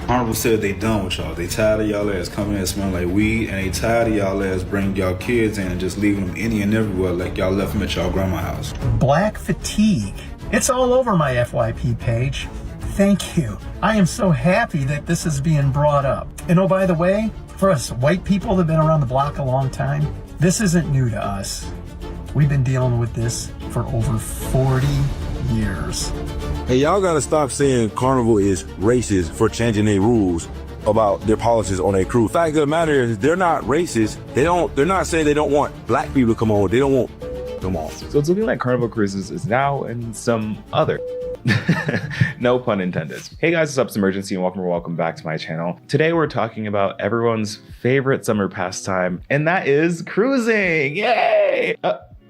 Carnival said they done with y'all. They tired of y'all ass coming in and smelling like weed, and they tired of y'all ass bringing y'all kids in and just leaving them any and everywhere like y'all left them at y'all grandma's house. Black fatigue. It's all over my FYP page. Thank you. I am so happy that this is being brought up. And oh, by the way, for us white people that have been around the block a long time, this isn't new to us. We've been dealing with this for over 40 years. Hey, y'all gotta stop saying Carnival is racist for changing their rules about their policies on their crew. Fact of the matter is, they're not racist. They're not saying they don't want black people to come on. They don't want them on. So it's looking like Carnival Cruises is now in some other. No pun intended. Hey guys, what's up? It's imergency and welcome back to my channel. Today we're talking about everyone's favorite summer pastime, and that is cruising. Yay!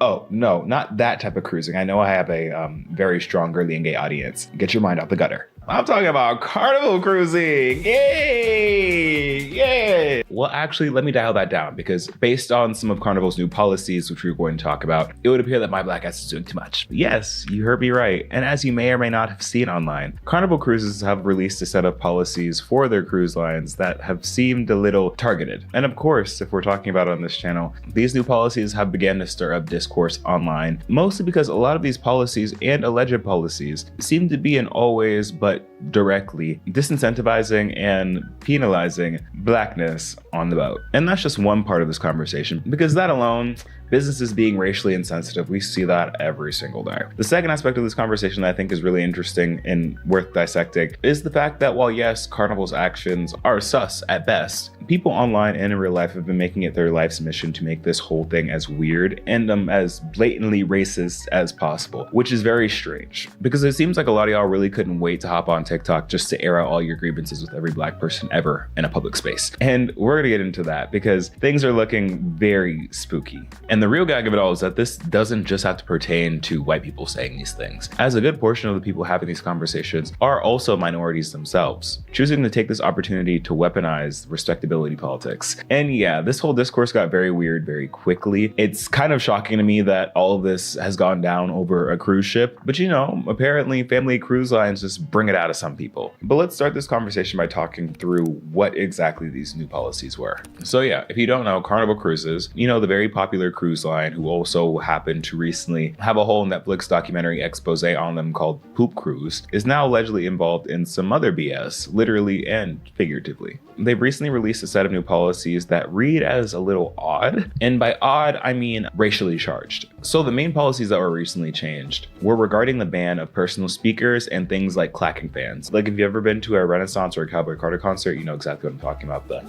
Oh, no, not that type of cruising. I know I have a very strong girly and gay audience. Get your mind out the gutter. I'm talking about Carnival cruising. Yay! Yay! Well, actually, let me dial that down, because based on some of Carnival's new policies, which we're going to talk about, it would appear that my black ass is doing too much. Yes, you heard me right. And as you may or may not have seen online, Carnival Cruises have released a set of policies for their cruise lines that have seemed a little targeted. And of course, if we're talking about it on this channel, these new policies have begun to stir up discourse online, mostly because a lot of these policies and alleged policies seem to be in all ways but directly disincentivizing and penalizing blackness on the boat. And that's just one part of this conversation, because that alone, businesses being racially insensitive, we see that every single day. The second aspect of this conversation that I think is really interesting and worth dissecting is the fact that while yes, Carnival's actions are sus at best, people online and in real life have been making it their life's mission to make this whole thing as weird and as blatantly racist as possible, which is very strange, because it seems like a lot of y'all really couldn't wait to hop on TikTok just to air out all your grievances with every black person ever in a public space. And we're gonna get into that because things are looking very spooky. And the real gag of it all is that this doesn't just have to pertain to white people saying these things, as a good portion of the people having these conversations are also minorities themselves, choosing to take this opportunity to weaponize respectability politics. And yeah, this whole discourse got very weird very quickly. It's kind of shocking to me that all of this has gone down over a cruise ship, but you know, apparently family cruise lines just bring it out of some people. But let's start this conversation by talking through what exactly these new policies were. So yeah, if you don't know, Carnival Cruises, you know, the very popular cruise line who also happened to recently have a whole Netflix documentary expose on them called Poop Cruise, is now allegedly involved in some other BS, literally and figuratively. They've recently released a set of new policies that read as a little odd, and by odd I mean racially charged. So the main policies that were recently changed were regarding the ban of personal speakers and things like clacking fans. Like if you've ever been to a Renaissance or a Cowboy Carter concert, you know exactly what I'm talking about, the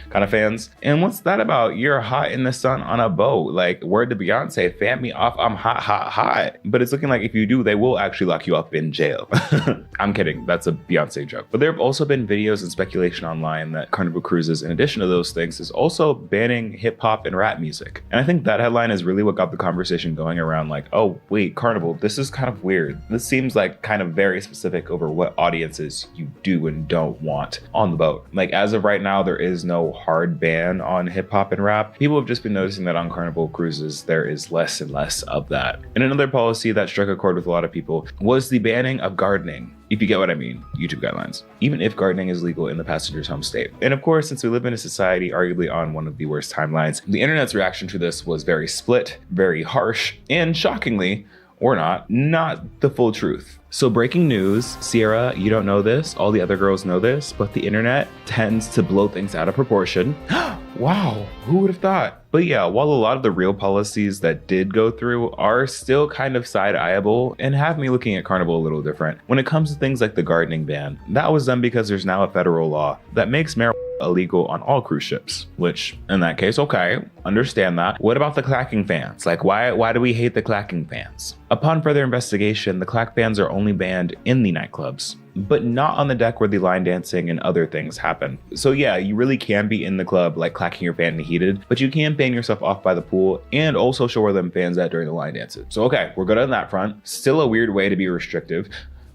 kind of fans. And what's that about? You're hot in the sun on a boat. Like, word to Beyonce, fan me off, I'm hot, hot, hot. But it's looking like if you do, they will actually lock you up in jail. I'm kidding, that's a Beyonce joke. But there have also been videos and speculation online that Carnival Cruises, in addition to those things, is also banning hip hop and rap music. And I think that headline is really what got the conversation going around, like, oh wait, Carnival, this is kind of weird. This seems like kind of very specific over what audiences you do and don't want on the boat. Like as of right now, there is no hard ban on hip hop and rap. People have just been noticing that on Carnival Cruises, there is less and less of that. And another policy that struck a chord with a lot of people was the banning of gardening. If you get what I mean, YouTube guidelines, even if gardening is legal in the passenger's home state. And of course, since we live in a society arguably on one of the worst timelines, the internet's reaction to this was very split, very harsh, and shockingly, or not the full truth. So breaking news, Sierra, you don't know this, all the other girls know this, but the internet tends to blow things out of proportion. Wow, who would have thought? But yeah, while a lot of the real policies that did go through are still kind of side-eyeable and have me looking at Carnival a little different, when it comes to things like the gardening ban, that was done because there's now a federal law that makes marijuana illegal on all cruise ships, which in that case, okay, understand that. What about the clacking fans? Like why do we hate the clacking fans? Upon further investigation, the clack fans are only banned in the nightclubs, but not on the deck where the line dancing and other things happen. So yeah, you really can be in the club like clacking your fan in the heated, but you can fan yourself off by the pool and also show where them fans at during the line dances. So okay, we're good on that front. Still a weird way to be restrictive,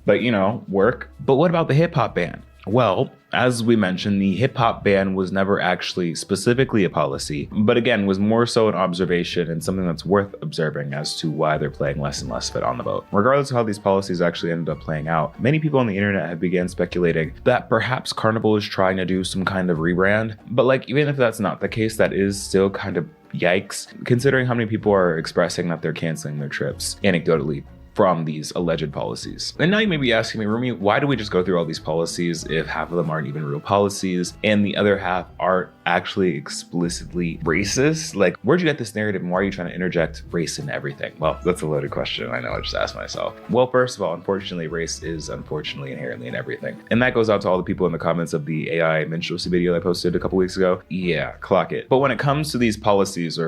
but you know, work. But what about the hip hop ban? Well, as we mentioned, the hip hop ban was never actually specifically a policy, but again, was more so an observation and something that's worth observing as to why they're playing less and less of it on the vote. Regardless of how these policies actually ended up playing out, many people on the internet have began speculating that perhaps Carnival is trying to do some kind of rebrand. But like, even if that's not the case, that is still kind of yikes, considering how many people are expressing that they're canceling their trips, anecdotally, from these alleged policies. And now you may be asking me, Rumi, why do we just go through all these policies if half of them aren't even real policies and the other half aren't actually explicitly racist? Like, where'd you get this narrative and why are you trying to interject race into everything? Well, that's a loaded question. I know, I just asked myself. Well, first of all, unfortunately, race is unfortunately inherently in everything. And that goes out to all the people in the comments of the AI minstrelsy video I posted a couple weeks ago. Yeah, clock it. But when it comes to these policies,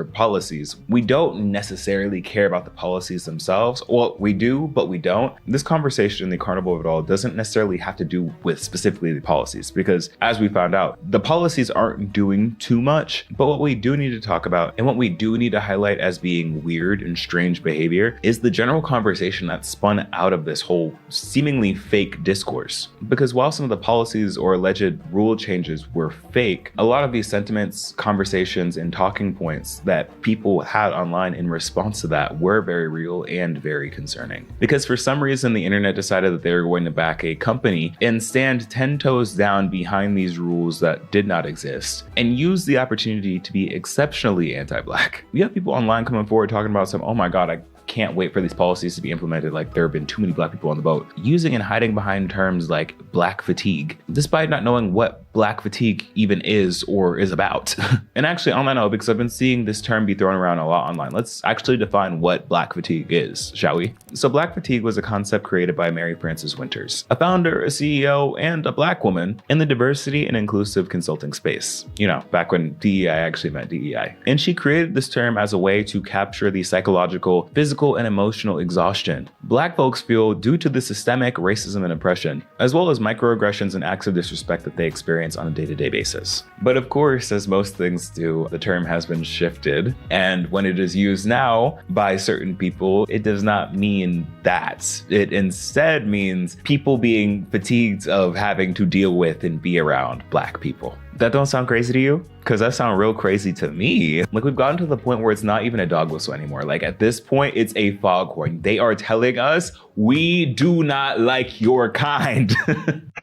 we don't necessarily care about the policies themselves. Well, we do, but we don't. This conversation in the Carnival of it all doesn't necessarily have to do with specifically the policies, because as we found out, the policies aren't doing too much. But what we do need to talk about and what we do need to highlight as being weird and strange behavior is the general conversation that spun out of this whole seemingly fake discourse. Because while some of the policies or alleged rule changes were fake, a lot of these sentiments, conversations, and talking points that people had online in response to that were very real and very concerning. Because for some reason, the internet decided that they were going to back a company and stand 10 toes down behind these rules that did not exist and use the opportunity to be exceptionally anti-Black. We have people online coming forward talking about some, oh my God, I can't wait for these policies to be implemented. Like, there have been too many Black people on the boat, using and hiding behind terms like Black fatigue, despite not knowing what Black fatigue even is or is about. And actually, on that note, because I've been seeing this term be thrown around a lot online, let's actually define what Black fatigue is, shall we? So Black fatigue was a concept created by Mary Frances Winters, a founder, a CEO, and a Black woman in the diversity and inclusive consulting space. You know, back when DEI actually meant DEI. And she created this term as a way to capture the psychological, physical, and emotional exhaustion Black folks feel due to the systemic racism and oppression, as well as microaggressions and acts of disrespect that they experience on a day-to-day basis. But of course, as most things do, the term has been shifted, and when it is used now by certain people, it does not mean that. It instead means people being fatigued of having to deal with and be around Black people. That don't sound crazy to you? Because that sounds real crazy to me. Like, we've gotten to the point where it's not even a dog whistle anymore. Like, at this point, it's a foghorn. They are telling us, we do not like your kind.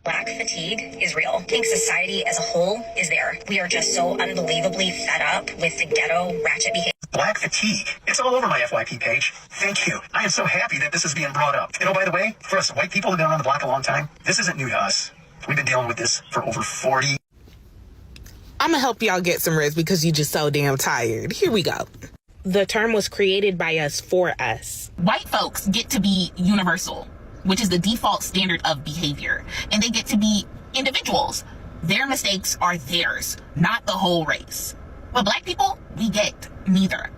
Black fatigue is real. I think society as a whole is there. We are just so unbelievably fed up with the ghetto ratchet behavior. Black fatigue. It's all over my FYP page. Thank you. I am so happy that this is being brought up. And oh, by the way, for us white people who've been around the block a long time, this isn't new to us. We've been dealing with this for over 40 I'm gonna help y'all get some rest because you just so damn tired. Here we go. The term was created by us for us. White folks get to be universal, which is the default standard of behavior, and they get to be individuals. Their mistakes are theirs, not the whole race. But Black people, we get neither.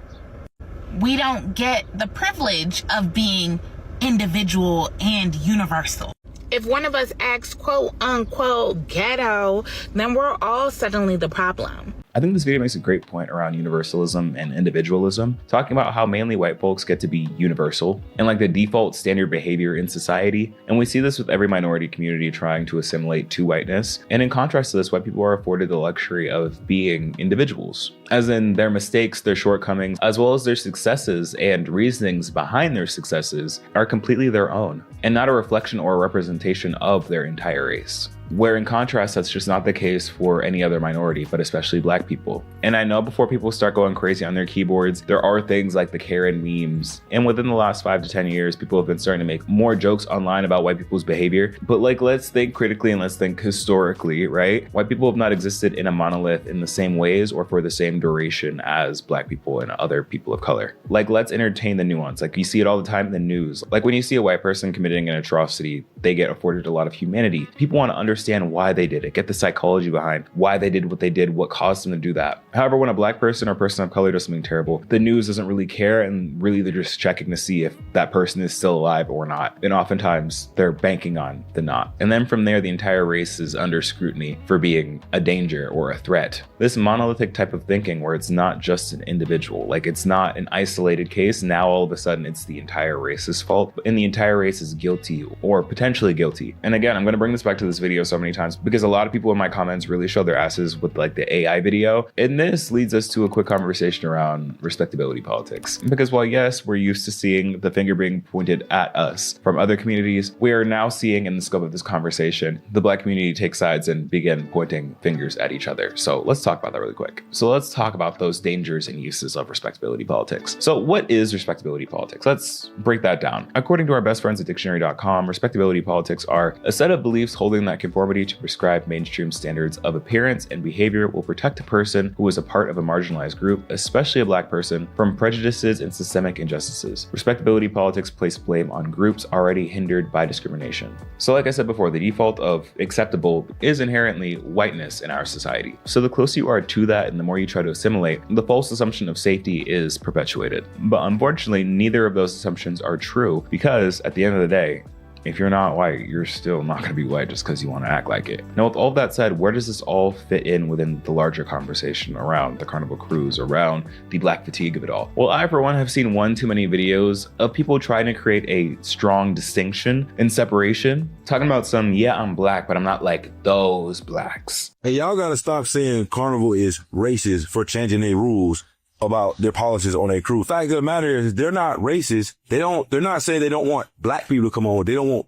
We don't get the privilege of being individual and universal. If one of us acts quote unquote ghetto, then we're all suddenly the problem. I think this video makes a great point around universalism and individualism, talking about how mainly white folks get to be universal and like the default standard behavior in society. And we see this with every minority community trying to assimilate to whiteness. And in contrast to this, white people are afforded the luxury of being individuals, as in their mistakes, their shortcomings, as well as their successes and reasonings behind their successes are completely their own and not a reflection or a representation of their entire race. Where in contrast, that's just not the case for any other minority, but especially Black people. And I know before people start going crazy on their keyboards, there are things like the Karen memes. And within the last 5 to 10 years, people have been starting to make more jokes online about white people's behavior. But like, let's think critically and let's think historically, right? White people have not existed in a monolith in the same ways or for the same duration as Black people and other people of color. Like, let's entertain the nuance. Like, you see it all the time in the news. Like, when you see a white person committing an atrocity, they get afforded a lot of humanity. People want to understand why they did it, get the psychology behind why they did what they did, what caused them to do that. However, when a Black person or person of color does something terrible, the news doesn't really care, and really they're just checking to see if that person is still alive or not. And oftentimes they're banking on the not. And then from there, the entire race is under scrutiny for being a danger or a threat. This monolithic type of thinking where it's not just an individual, like it's not an isolated case, now all of a sudden it's the entire race's fault, and the entire race is guilty or potentially guilty. And again, I'm going to bring this back to this video so many times because a lot of people in my comments really show their asses with like the AI video. And this leads us to a quick conversation around respectability politics. Because while yes, we're used to seeing the finger being pointed at us from other communities, we are now seeing in the scope of this conversation, the Black community take sides and begin pointing fingers at each other. So let's talk about that really quick. So let's talk about those dangers and uses of respectability politics. So what is respectability politics? Let's break that down. According to our best friends at dictionary.com, respectability politics are a set of beliefs holding that conformity to prescribed mainstream standards of appearance and behavior will protect a person who is a part of a marginalized group, especially a Black person, from prejudices and systemic injustices. Respectability politics place blame on groups already hindered by discrimination. So like I said before, the default of acceptable is inherently whiteness in our society. So the closer you are to that and the more you try to assimilate, the false assumption of safety is perpetuated. But unfortunately, neither of those assumptions are true because at the end of the day, if you're not white, you're still not going to be white just because you want to act like it. Now, with all that said, where does this all fit in within the larger conversation around the Carnival Cruise, around the Black fatigue of it all? Well, I, for one, have seen one too many videos of people trying to create a strong distinction and separation, talking about some, yeah, I'm Black, but I'm not like those Blacks. Hey, y'all got to stop saying Carnival is racist for changing their rules about their policies on their crew. Fact of the matter is they're not racist. They're not saying they don't want Black people to come on. They don't want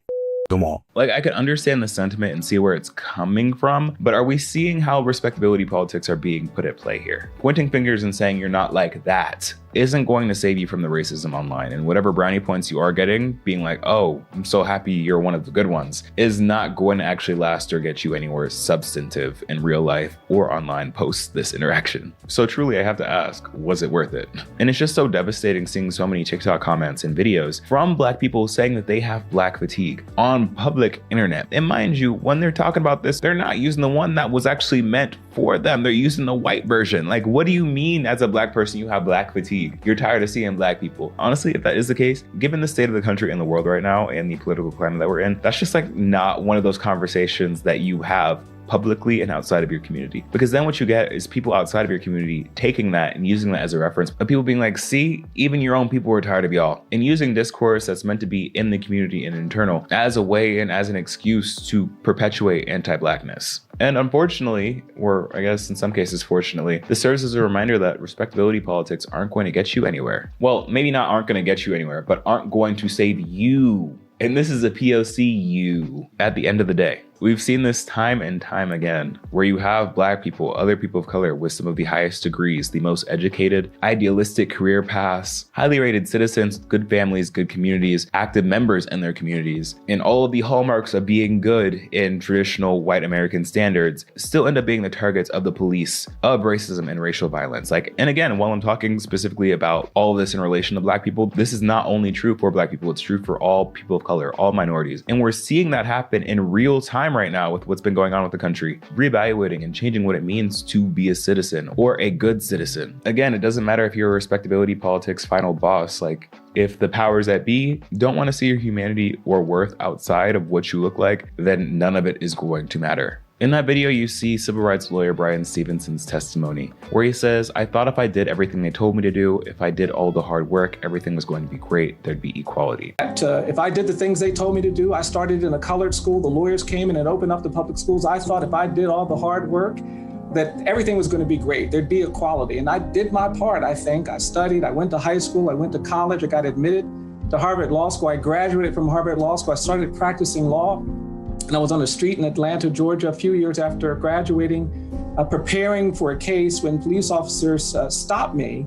come on. Like, I could understand the sentiment and see where it's coming from, but are we seeing how respectability politics are being put at play here? Pointing fingers and saying you're not like that isn't going to save you from the racism online, and whatever brownie points you are getting, being like, oh, I'm so happy you're one of the good ones, is not going to actually last or get you anywhere substantive in real life or online post this interaction. So truly, I have to ask, was it worth it? And it's just so devastating seeing so many TikTok comments and videos from Black people saying that they have Black fatigue on public internet. And mind you, when they're talking about this, they're not using the one that was actually meant for them. They're using the white version. Like, what do you mean as a Black person you have Black fatigue? You're tired of seeing Black people. Honestly, if that is the case, given the state of the country and the world right now and the political climate that we're in, that's just like not one of those conversations that you have publicly and outside of your community. Because then what you get is people outside of your community taking that and using that as a reference, but people being like, see, even your own people are tired of y'all. And using discourse that's meant to be in the community and internal as a way and as an excuse to perpetuate anti-Blackness. And unfortunately, or I guess in some cases fortunately, this serves as a reminder that respectability politics aren't going to get you anywhere. Well, maybe not aren't going to get you anywhere, but aren't going to save you. And this is a POC you at the end of the day. We've seen this time and time again, where you have Black people, other people of color with some of the highest degrees, the most educated, idealistic career paths, highly rated citizens, good families, good communities, active members in their communities, and all of the hallmarks of being good in traditional white American standards still end up being the targets of the police, of racism and racial violence. Like, and again, while I'm talking specifically about all of this in relation to Black people, this is not only true for Black people, it's true for all people of color, all minorities. And we're seeing that happen in real time right now with what's been going on with the country, reevaluating and changing what it means to be a citizen or a good citizen. Again, it doesn't matter if you're a respectability politics final boss, like if the powers that be don't want to see your humanity or worth outside of what you look like, then none of it is going to matter. In that video, you see civil rights lawyer Brian Stevenson's testimony, where he says, I thought if I did everything they told me to do, if I did all the hard work, everything was going to be great, there'd be equality. If I did the things they told me to do, I started in a colored school, the lawyers came in and opened up the public schools. I thought if I did all the hard work, that everything was going to be great, there'd be equality. And I did my part, I think. I studied, I went to high school, I went to college, I got admitted to Harvard Law School. I graduated from Harvard Law School, I started practicing law. And I was on the street in Atlanta, Georgia, a few years after graduating, preparing for a case when police officers stopped me.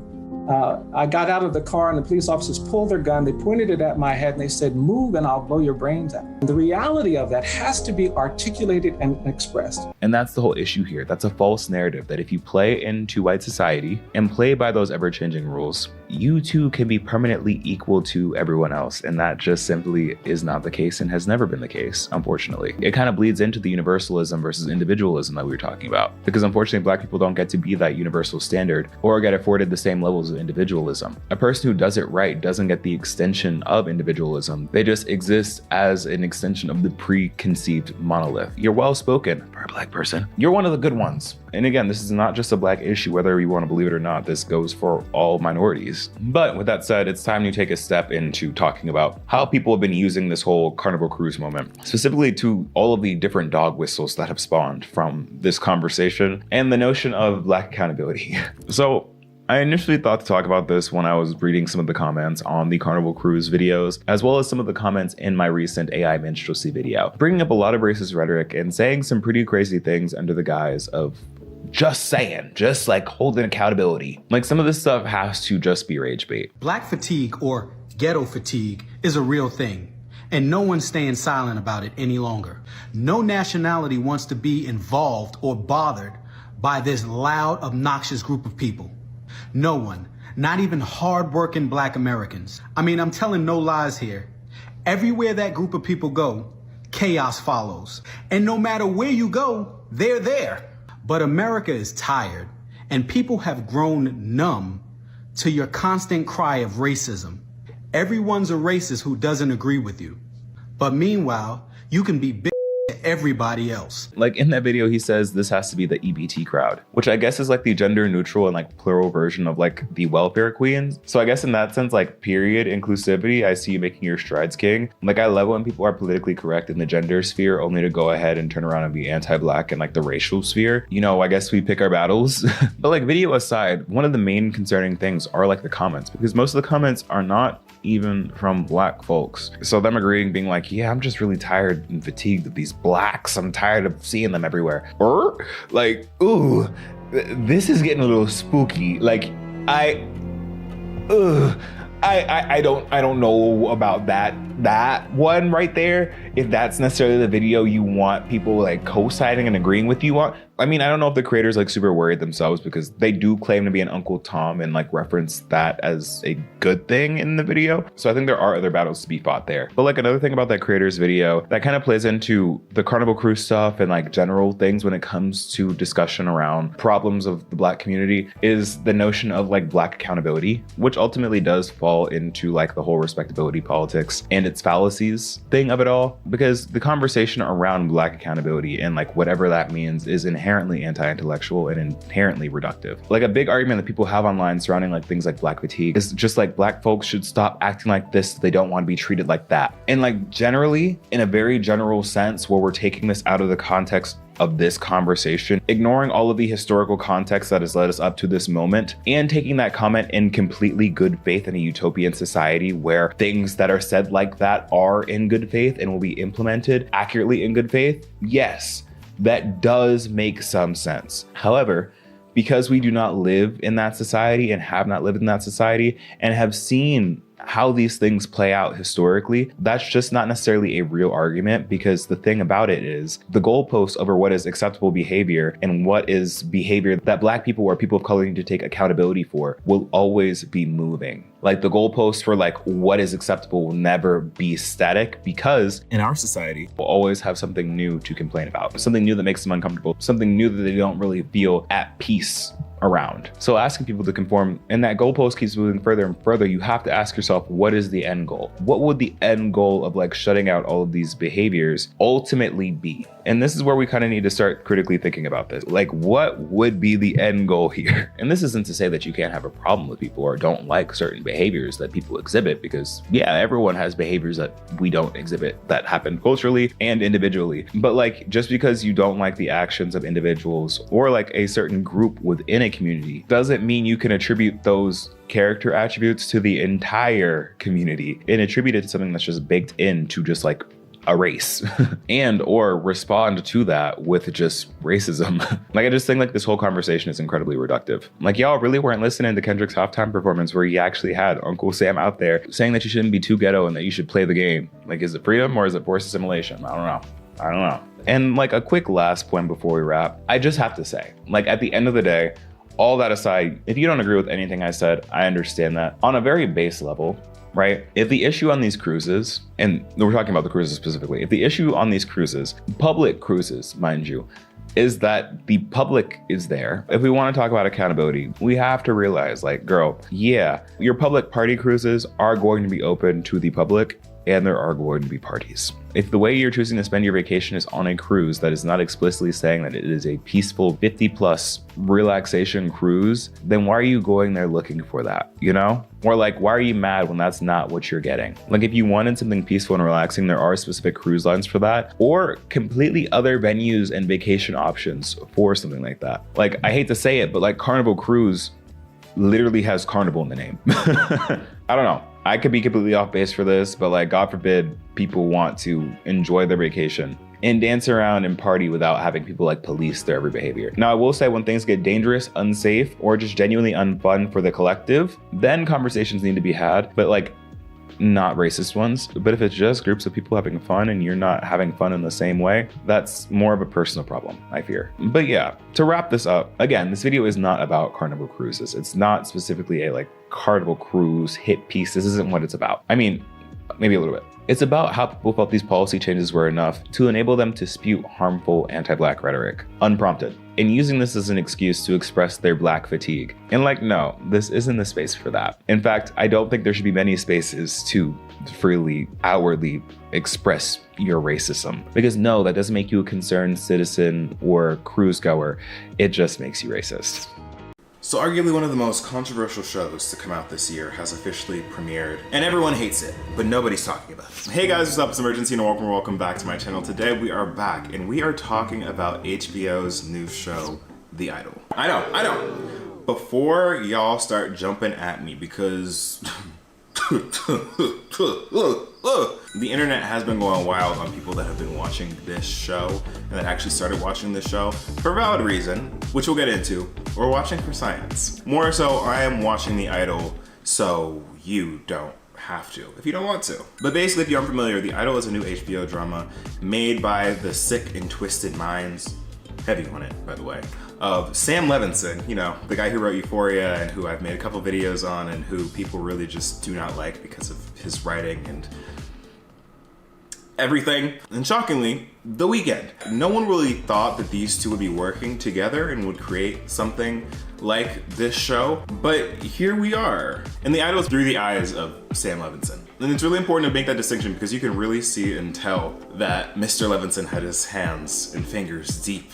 I got out of the car and the police officers pulled their gun. They pointed it at my head and they said, move and I'll blow your brains out. And the reality of that has to be articulated and expressed. And that's the whole issue here. That's a false narrative that if you play into white society and play by those ever-changing rules, you too can be permanently equal to everyone else. And that just simply is not the case and has never been the case, unfortunately. It kind of bleeds into the universalism versus individualism that we were talking about. Because unfortunately, Black people don't get to be that universal standard or get afforded the same levels of individualism. A person who does it right doesn't get the extension of individualism. They just exist as an extension of the preconceived monolith. You're well-spoken for a Black person. You're one of the good ones. And again, this is not just a Black issue, whether you want to believe it or not. This goes for all minorities. But with that said, it's time to take a step into talking about how people have been using this whole Carnival Cruise moment, specifically to all of the different dog whistles that have spawned from this conversation and the notion of Black accountability. So I initially thought to talk about this when I was reading some of the comments on the Carnival Cruise videos, as well as some of the comments in my recent AI minstrelsy video, bringing up a lot of racist rhetoric and saying some pretty crazy things under the guise of just saying, just like holding accountability. Like some of this stuff has to just be rage bait. Black fatigue or ghetto fatigue is a real thing, and no one's staying silent about it any longer. No nationality wants to be involved or bothered by this loud, obnoxious group of people. No one, not even hard-working Black Americans. I mean, I'm telling no lies here. Everywhere that group of people go, chaos follows. And no matter where you go, they're there. But America is tired, and people have grown numb to your constant cry of racism. Everyone's a racist who doesn't agree with you. But meanwhile, you can be big to everybody else. Like in that video, he says this has to be the EBT crowd, which I guess is like the gender neutral and like plural version of like the welfare queens. So I guess in that sense, like period inclusivity, I see you making your strides, king. Like I love when people are politically correct in the gender sphere only to go ahead and turn around and be anti-Black in like the racial sphere. You know, I guess we pick our battles. But like video aside, one of the main concerning things are like the comments, because most of the comments are not even from Black folks. So them agreeing, being like, yeah, I'm just really tired and fatigued of these Blacks. I'm tired of seeing them everywhere. Or like, ooh, this is getting a little spooky. Like I don't know about that one right there. If that's necessarily the video you want people like co-signing and agreeing with you on. I mean, I don't know if the creators like super worried themselves, because they do claim to be an Uncle Tom and like reference that as a good thing in the video. So I think there are other battles to be fought there. But like another thing about that creator's video that kind of plays into the Carnival Cruise stuff and like general things when it comes to discussion around problems of the Black community is the notion of like Black accountability, which ultimately does fall into like the whole respectability politics and its fallacies thing of it all, because the conversation around Black accountability and like whatever that means is inherently anti-intellectual and inherently reductive. Like a big argument that people have online surrounding like things like Black fatigue is just like Black folks should stop acting like this. They don't want to be treated like that. And like generally, in a very general sense, where we're taking this out of the context of this conversation, ignoring all of the historical context that has led us up to this moment, and taking that comment in completely good faith in a utopian society where things that are said like that are in good faith and will be implemented accurately in good faith, yes, that does make some sense. However, because we do not live in that society and have not lived in that society and have seen how these things play out historically, that's just not necessarily a real argument, because the thing about it is the goalposts over what is acceptable behavior and what is behavior that Black people or people of color need to take accountability for will always be moving. Like the goalposts for like what is acceptable will never be static, because in our society, we'll always have something new to complain about, something new that makes them uncomfortable, something new that they don't really feel at peace around. So asking people to conform, and that goalpost keeps moving further and further, you have to ask yourself, what is the end goal? What would the end goal of like shutting out all of these behaviors ultimately be? And this is where we kind of need to start critically thinking about this. Like, what would be the end goal here? And this isn't to say that you can't have a problem with people or don't like certain behaviors that people exhibit, because yeah, everyone has behaviors that we don't exhibit that happen culturally and individually. But like, just because you don't like the actions of individuals or like a certain group within a community doesn't mean you can attribute those character attributes to the entire community and attribute it to something that's just baked into just like a race and or respond to that with just racism. Like I just think like this whole conversation is incredibly reductive. Like y'all really weren't listening to Kendrick's halftime performance where he actually had Uncle Sam out there saying that you shouldn't be too ghetto and that you should play the game. Like, is it freedom or is it forced assimilation? I don't know. And like a quick last point before we wrap, I just have to say, like at the end of the day, all that aside, if you don't agree with anything I said, I understand that. On a very base level, right? If the issue on these cruises, and we're talking about the cruises specifically, if the issue on these cruises, public cruises, mind you, is that the public is there. If we want to talk about accountability, we have to realize like, girl, yeah, your public party cruises are going to be open to the public. and there are going to be parties. If the way you're choosing to spend your vacation is on a cruise that is not explicitly saying that it is a peaceful 50+ relaxation cruise, then why are you going there looking for that, you know? Or like, why are you mad when that's not what you're getting? Like, if you wanted something peaceful and relaxing, there are specific cruise lines for that, or completely other venues and vacation options for something like that. Like, I hate to say it, but like Carnival Cruise literally has carnival in the name. I don't know. I could be completely off base for this, but like, God forbid people want to enjoy their vacation and dance around and party without having people like police their every behavior. Now, I will say when things get dangerous, unsafe, or just genuinely unfun for the collective, then conversations need to be had, but like, not racist ones. But if it's just groups of people having fun and you're not having fun in the same way, that's more of a personal problem, I fear. But yeah, to wrap this up, again, this video is not about Carnival Cruises. It's not specifically a like Carnival Cruise hit piece. This isn't what it's about. I mean, maybe a little bit. It's about how people felt these policy changes were enough to enable them to spew harmful anti-Black rhetoric, unprompted, and using this as an excuse to express their Black fatigue. And like, no, this isn't the space for that. In fact, I don't think there should be many spaces to freely, outwardly express your racism. Because no, that doesn't make you a concerned citizen or cruise goer. It just makes you racist. So arguably one of the most controversial shows to come out this year has officially premiered, and everyone hates it, but nobody's talking about it. Hey guys, what's up? It's imergency and welcome back to my channel. Today we are back and we are talking about HBO's new show, The Idol. I know. Before y'all start jumping at me because the internet has been going wild on people that have been watching this show and that actually started watching this show for a valid reason, which we'll get into. We're watching for science. More so, I am watching The Idol so you don't have to, if you don't want to. But basically, if you're unfamiliar, The Idol is a new HBO drama made by the sick and twisted minds, heavy on it, by the way, of Sam Levinson, you know, the guy who wrote Euphoria and who I've made a couple videos on and who people really just do not like because of his writing and everything. And shockingly, The Weeknd. No one really thought that these two would be working together and would create something like this show, but here we are. And The Idol is through the eyes of Sam Levinson. And it's really important to make that distinction because you can really see and tell that Mr. Levinson had his hands and fingers deep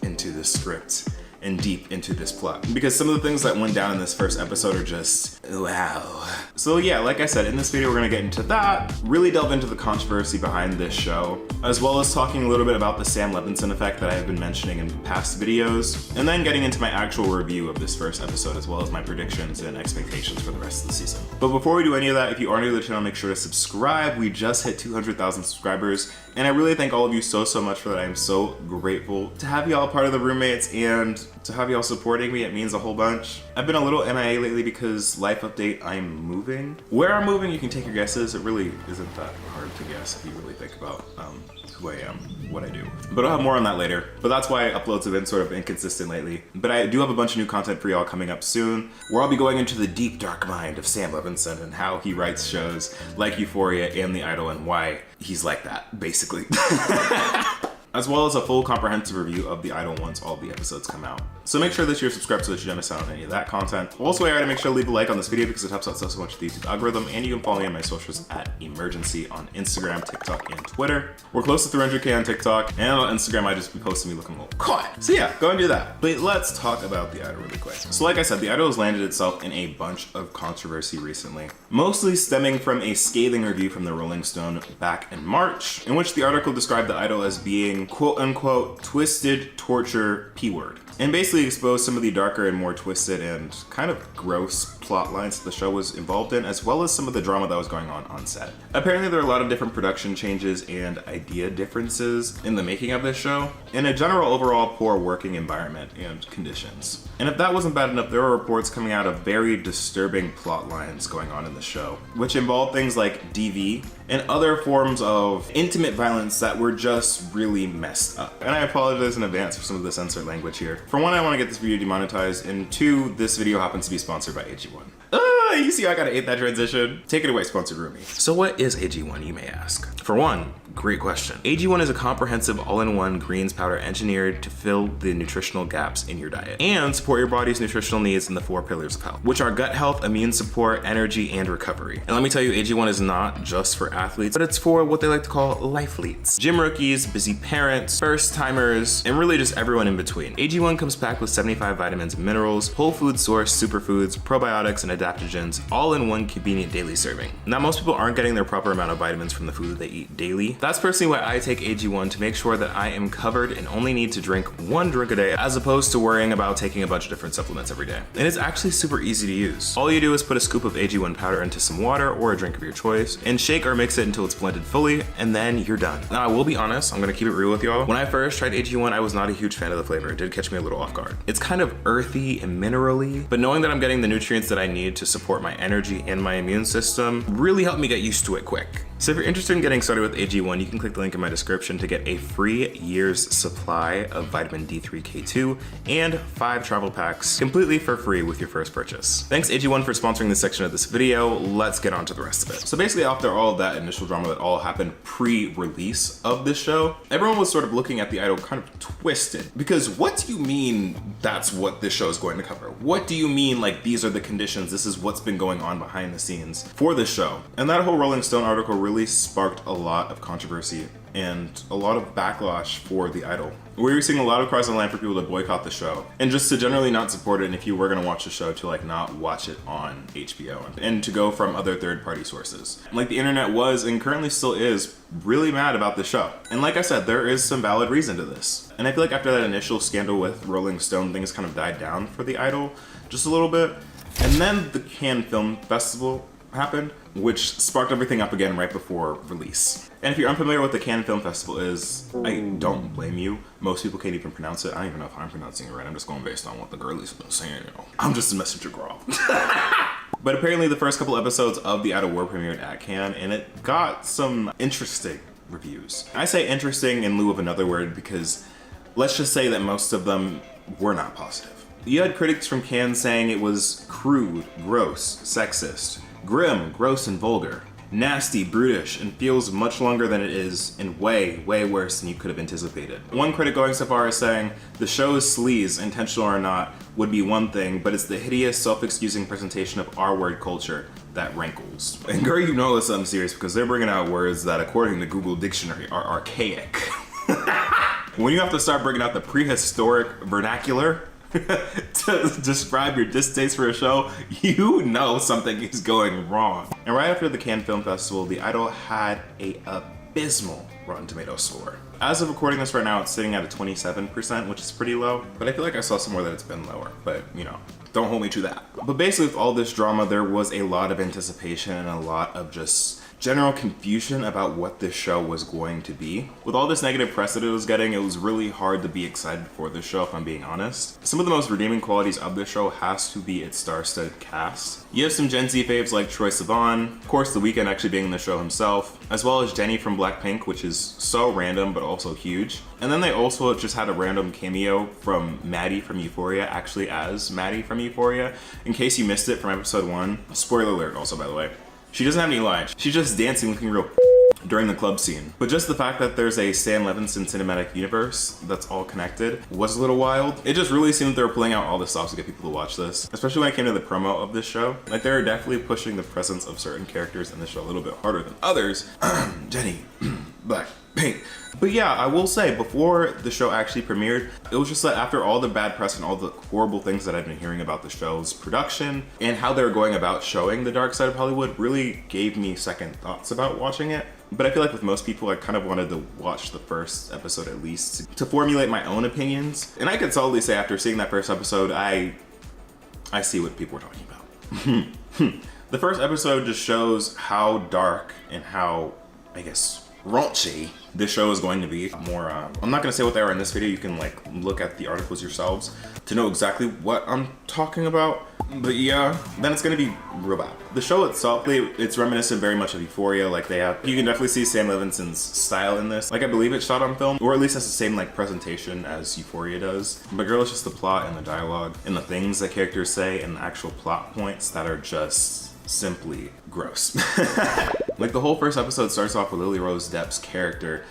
into the script and deep into this plot. Because some of the things that went down in this first episode are just, wow. So yeah, like I said, in this video, we're gonna get into that, really delve into the controversy behind this show, as well as talking a little bit about the Sam Levinson effect that I have been mentioning in past videos, and then getting into my actual review of this first episode, as well as my predictions and expectations for the rest of the season. But before we do any of that, if you are new to the channel, make sure to subscribe. We just hit 200,000 subscribers, and I really thank all of you so much for that. I am so grateful to have y'all part of the roommates and to have y'all supporting me. It means a whole bunch. I've been a little MIA lately because life update, I'm moving. Where I'm moving, you can take your guesses. It really isn't that hard to guess if you really think about who I am, what I do. But I'll have more on that later. But that's why uploads have been sort of inconsistent lately. But I do have a bunch of new content for y'all coming up soon, where I'll be going into the deep dark mind of Sam Levinson and how he writes shows like Euphoria and The Idol and why he's like that, basically. As well as a full comprehensive review of The Idol once all the episodes come out. So make sure that you're subscribed so that you don't miss out on any of that content. Also, I gotta make sure to leave a like on this video because it helps out so much with the YouTube algorithm, and you can follow me on my socials at imuRgency on Instagram, TikTok, and Twitter. We're close to 300K on TikTok, and on Instagram I just be posting me looking a little caught. So yeah, go and do that. But let's talk about The Idol really quick. So like I said, The Idol has landed itself in a bunch of controversy recently, mostly stemming from a scathing review from the Rolling Stone back in March, in which the article described The Idol as being quote unquote twisted torture P-word, and basically exposed some of the darker and more twisted and kind of gross plot lines that the show was involved in, as well as some of the drama that was going on set. Apparently there are a lot of different production changes and idea differences in the making of this show, and a general overall poor working environment and conditions. And if that wasn't bad enough, there were reports coming out of very disturbing plot lines going on in the show, which involved things like DV and other forms of intimate violence that were just really messed up. And I apologize in advance for some of the censored language here. For one, I want to get this video demonetized, and two, this video happens to be sponsored by AG1. You see, I gotta hate that transition. Take it away, sponsored Rumi. So what is AG1, you may ask? For one, great question. AG1 is a comprehensive all-in-one greens powder engineered to fill the nutritional gaps in your diet and support your body's nutritional needs in the 4 pillars of health, which are gut health, immune support, energy, and recovery. And let me tell you, AG1 is not just for athletes, but it's for what they like to call lifeleets. Gym rookies, busy parents, first timers, and really just everyone in between. AG1 comes packed with 75 vitamins and minerals, whole food source superfoods, probiotics, and adaptogens, all in one convenient daily serving. Now, most people aren't getting their proper amount of vitamins from the food that they eat daily. That's personally why I take AG1 to make sure that I am covered and only need to drink 1 drink a day, as opposed to worrying about taking a bunch of different supplements every day. And it's actually super easy to use. All you do is put a scoop of AG1 powder into some water or a drink of your choice and shake or mix it until it's blended fully, and then you're done. Now, I will be honest, I'm gonna keep it real with y'all. When I first tried AG1, I was not a huge fan of the flavor. It did catch me a little off guard. It's kind of earthy and minerally, but knowing that I'm getting the nutrients that I need to support my energy and my immune system really helped me get used to it quick. So if you're interested in getting started with AG1, you can click the link in my description to get a free year's supply of vitamin D3K2 and 5 travel packs completely for free with your first purchase. Thanks AG1 for sponsoring this section of this video. Let's get on to the rest of it. So basically, after all of that initial drama that all happened pre-release of this show, everyone was sort of looking at the idol kind of twisted, because what do you mean that's what this show is going to cover? What do you mean, like, these are the conditions, this is what's been going on behind the scenes for this show? And that whole Rolling Stone article really sparked a lot of controversy and a lot of backlash for the idol. We were seeing a lot of cries online for people to boycott the show and just to generally not support it, and if you were gonna watch the show, to like not watch it on HBO and to go from other third-party sources. Like, the internet was and currently still is really mad about the show. And like I said, there is some valid reason to this. And I feel like after that initial scandal with Rolling Stone, things kind of died down for the idol just a little bit. And then the Cannes Film Festival happened, which sparked everything up again right before release. And if you're unfamiliar with the Cannes Film Festival is, I don't blame you. Most people can't even pronounce it. I don't even know if I'm pronouncing it right. I'm just going based on what the girlies have been saying. You know. I'm just a messenger girl. But apparently the first couple episodes of The Idol were premiered at Cannes, and it got some interesting reviews. I say interesting in lieu of another word because let's just say that most of them were not positive. You had critics from Cannes saying it was crude, gross, sexist, grim, gross and vulgar, nasty, brutish, and feels much longer than it is, and way, way worse than you could have anticipated. One critic going so far as saying, the show's sleaze, intentional or not, would be one thing, but it's the hideous, self-excusing presentation of R-word culture that rankles. And girl, you know it's something serious because they're bringing out words that, according to Google Dictionary, are archaic. When you have to start bringing out the prehistoric vernacular to describe your distaste for a show, you know something is going wrong. And right after the Cannes Film Festival, the idol had a abysmal Rotten Tomatoes score. As of recording this right now, it's sitting at a 27%, which is pretty low, but I feel like I saw somewhere that it's been lower, but you know, don't hold me to that. But basically with all this drama, there was a lot of anticipation and a lot of just general confusion about what this show was going to be. With all this negative press that it was getting, it was really hard to be excited for this show, if I'm being honest. Some of the most redeeming qualities of this show has to be its star-studded cast. You have some Gen Z faves like Troye Sivan, of course The Weeknd actually being in the show himself, as well as Jennie from Blackpink, which is so random but also huge. And then they also just had a random cameo from Maddie from Euphoria, actually as Maddie from Euphoria. In case you missed it from episode 1, spoiler alert also by the way. She doesn't have any lines. She's just dancing looking real during the club scene. But just the fact that there's a Sam Levinson cinematic universe that's all connected was a little wild. It just really seemed that they were pulling out all the stops to get people to watch this, especially when it came to the promo of this show. Like, they were definitely pushing the presence of certain characters in the show a little bit harder than others. Jennie, Blackpink. But yeah, I will say, before the show actually premiered, it was just that after all the bad press and all the horrible things that I've been hearing about the show's production and how they're going about showing the dark side of Hollywood really gave me second thoughts about watching it. But I feel like with most people, I kind of wanted to watch the first episode at least to formulate my own opinions. And I could solidly say after seeing that first episode, I see what people were talking about. The first episode just shows how dark and how, I guess, raunchy this show is going to be. More, I'm not gonna say what they are in this video. You can like look at the articles yourselves to know exactly what I'm talking about. But yeah, then it's gonna be real bad. The show itself, it's reminiscent very much of Euphoria. Like you can definitely see Sam Levinson's style in this. Like I believe it's shot on film, or at least has the same like presentation as Euphoria does. But girl, it's just the plot and the dialogue and the things that characters say and the actual plot points that are just simply gross. Like the whole first episode starts off with Lily Rose Depp's character,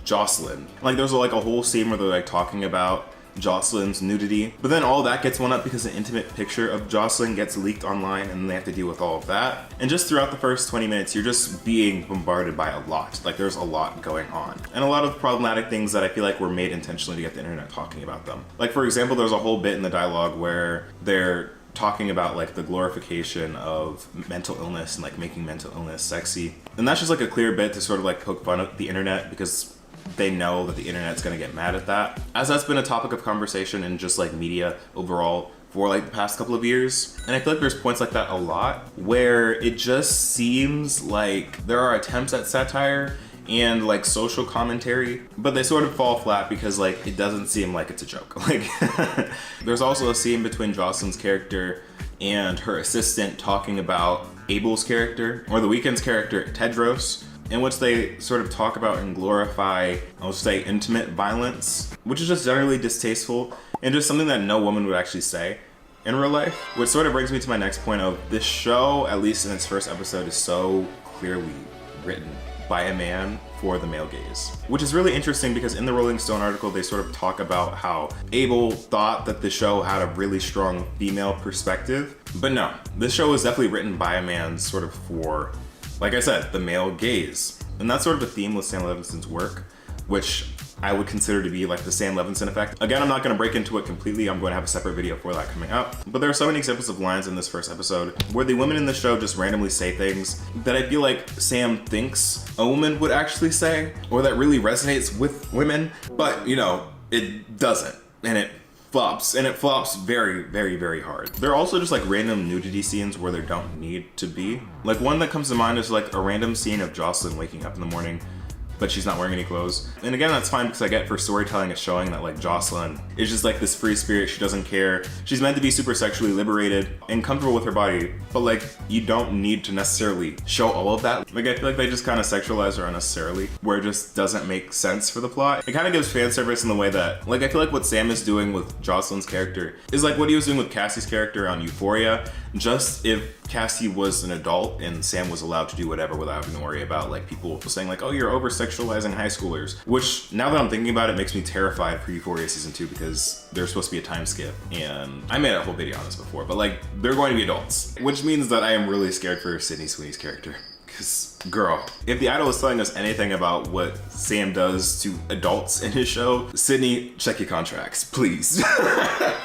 Jocelyn. Like there's like a whole scene where they're like talking about Jocelyn's nudity, but then all that gets one up because an intimate picture of Jocelyn gets leaked online and they have to deal with all of that. And just throughout the first 20 minutes, you're just being bombarded by a lot. Like there's a lot going on. And a lot of problematic things that I feel like were made intentionally to get the internet talking about them. Like for example, there's a whole bit in the dialogue where they're talking about like the glorification of mental illness and like making mental illness sexy. And that's just like a clear bit to sort of like poke fun at the internet because they know that the internet's gonna get mad at that. As that's been a topic of conversation in just like media overall for like the past couple of years. And I feel like there's points like that a lot where it just seems like there are attempts at satire and like social commentary, but they sort of fall flat because like it doesn't seem like it's a joke. Like there's also a scene between Jocelyn's character and her assistant talking about Abel's character, or The Weeknd's character, Tedros, in which they sort of talk about and glorify, I'll say, intimate violence, which is just generally distasteful and just something that no woman would actually say in real life. Which sort of brings me to my next point of this show, at least in its first episode, is so clearly written by a man for the male gaze. Which is really interesting because in the Rolling Stone article, they sort of talk about how Abel thought that the show had a really strong female perspective. But no, this show was definitely written by a man sort of for, like I said, the male gaze. And that's sort of the theme with Sam Levinson's work, which I would consider to be like the Sam Levinson effect. Again, I'm not gonna break into it completely. I'm going to have a separate video for that coming up. But there are so many examples of lines in this first episode where the women in the show just randomly say things that I feel like Sam thinks a woman would actually say, or that really resonates with women, but you know, it doesn't. And it flops, and it flops very, very, very hard. There are also just like random nudity scenes where there don't need to be. Like one that comes to mind is like a random scene of Jocelyn waking up in the morning but she's not wearing any clothes. And again, that's fine because I get for storytelling it's showing that like Jocelyn is just like this free spirit, she doesn't care. She's meant to be super sexually liberated and comfortable with her body, but like you don't need to necessarily show all of that. Like I feel like they just kind of sexualize her unnecessarily, where it just doesn't make sense for the plot. It kind of gives fan service in the way that, like I feel like what Sam is doing with Jocelyn's character is like what he was doing with Cassie's character on Euphoria, just if Cassie was an adult and Sam was allowed to do whatever without having to worry about like people saying like, oh, you're over sexualizing high schoolers, which now that I'm thinking about it makes me terrified for Euphoria season 2 because there's supposed to be a time skip, and I made a whole video on this before, but like they're going to be adults, which means that I am really scared for Sydney Sweeney's character. Because, girl, if The Idol is telling us anything about what Sam does to adults in his show, Sydney, check your contracts, please.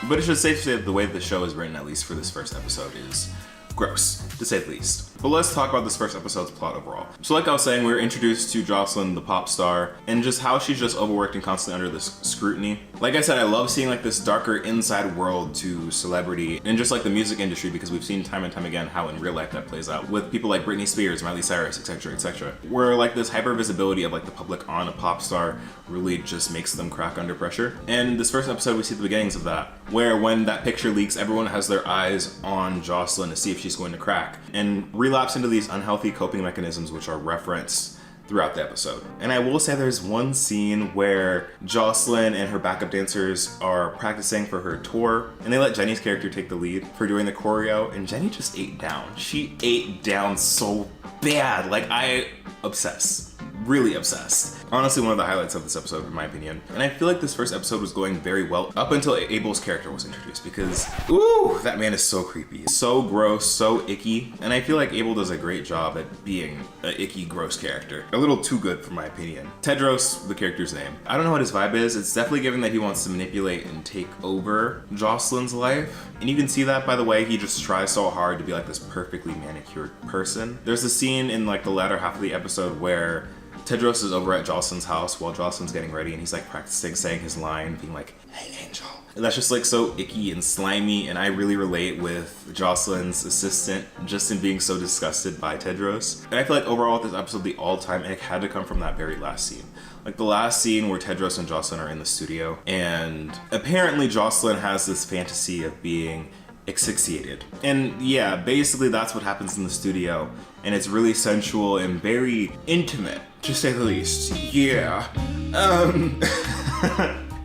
But it's just safe to say that the way the show is written, at least for this first episode, is gross, to say the least. But let's talk about this first episode's plot overall. So like I was saying, we were introduced to Jocelyn, the pop star, and just how she's just overworked and constantly under this scrutiny. Like I said, I love seeing like this darker inside world to celebrity and just like the music industry, because we've seen time and time again how in real life that plays out with people like Britney Spears, Miley Cyrus, etc., etc. Where like this hyper visibility of like the public on a pop star really just makes them crack under pressure. And this first episode, we see the beginnings of that, where when that picture leaks, everyone has their eyes on Jocelyn to see if she's going to crack and relapse into these unhealthy coping mechanisms which are referenced throughout the episode. And I will say there's one scene where Jocelyn and her backup dancers are practicing for her tour, and they let Jenny's character take the lead for doing the choreo, and Jenny just ate down. She ate down so bad. Like, I obsess. Really obsessed. Honestly, one of the highlights of this episode, in my opinion. And I feel like this first episode was going very well up until Abel's character was introduced, because, ooh, that man is so creepy. So gross, so icky. And I feel like Abel does a great job at being an icky, gross character. A little too good, for my opinion. Tedros, the character's name. I don't know what his vibe is. It's definitely giving that he wants to manipulate and take over Jocelyn's life. And you can see that by the way he just tries so hard to be like this perfectly manicured person. There's a scene in like the latter half of the episode where Tedros is over at Jocelyn's house while Jocelyn's getting ready, and he's like practicing saying his line, being like, "Hey, Angel." And that's just like so icky and slimy, and I really relate with Jocelyn's assistant just in being so disgusted by Tedros. And I feel like overall with this episode, the all-time ick had to come from that very last scene. Like the last scene where Tedros and Jocelyn are in the studio, and apparently Jocelyn has this fantasy of being asphyxiated. And yeah, basically that's what happens in the studio, and it's really sensual and very intimate, to say the least. Yeah.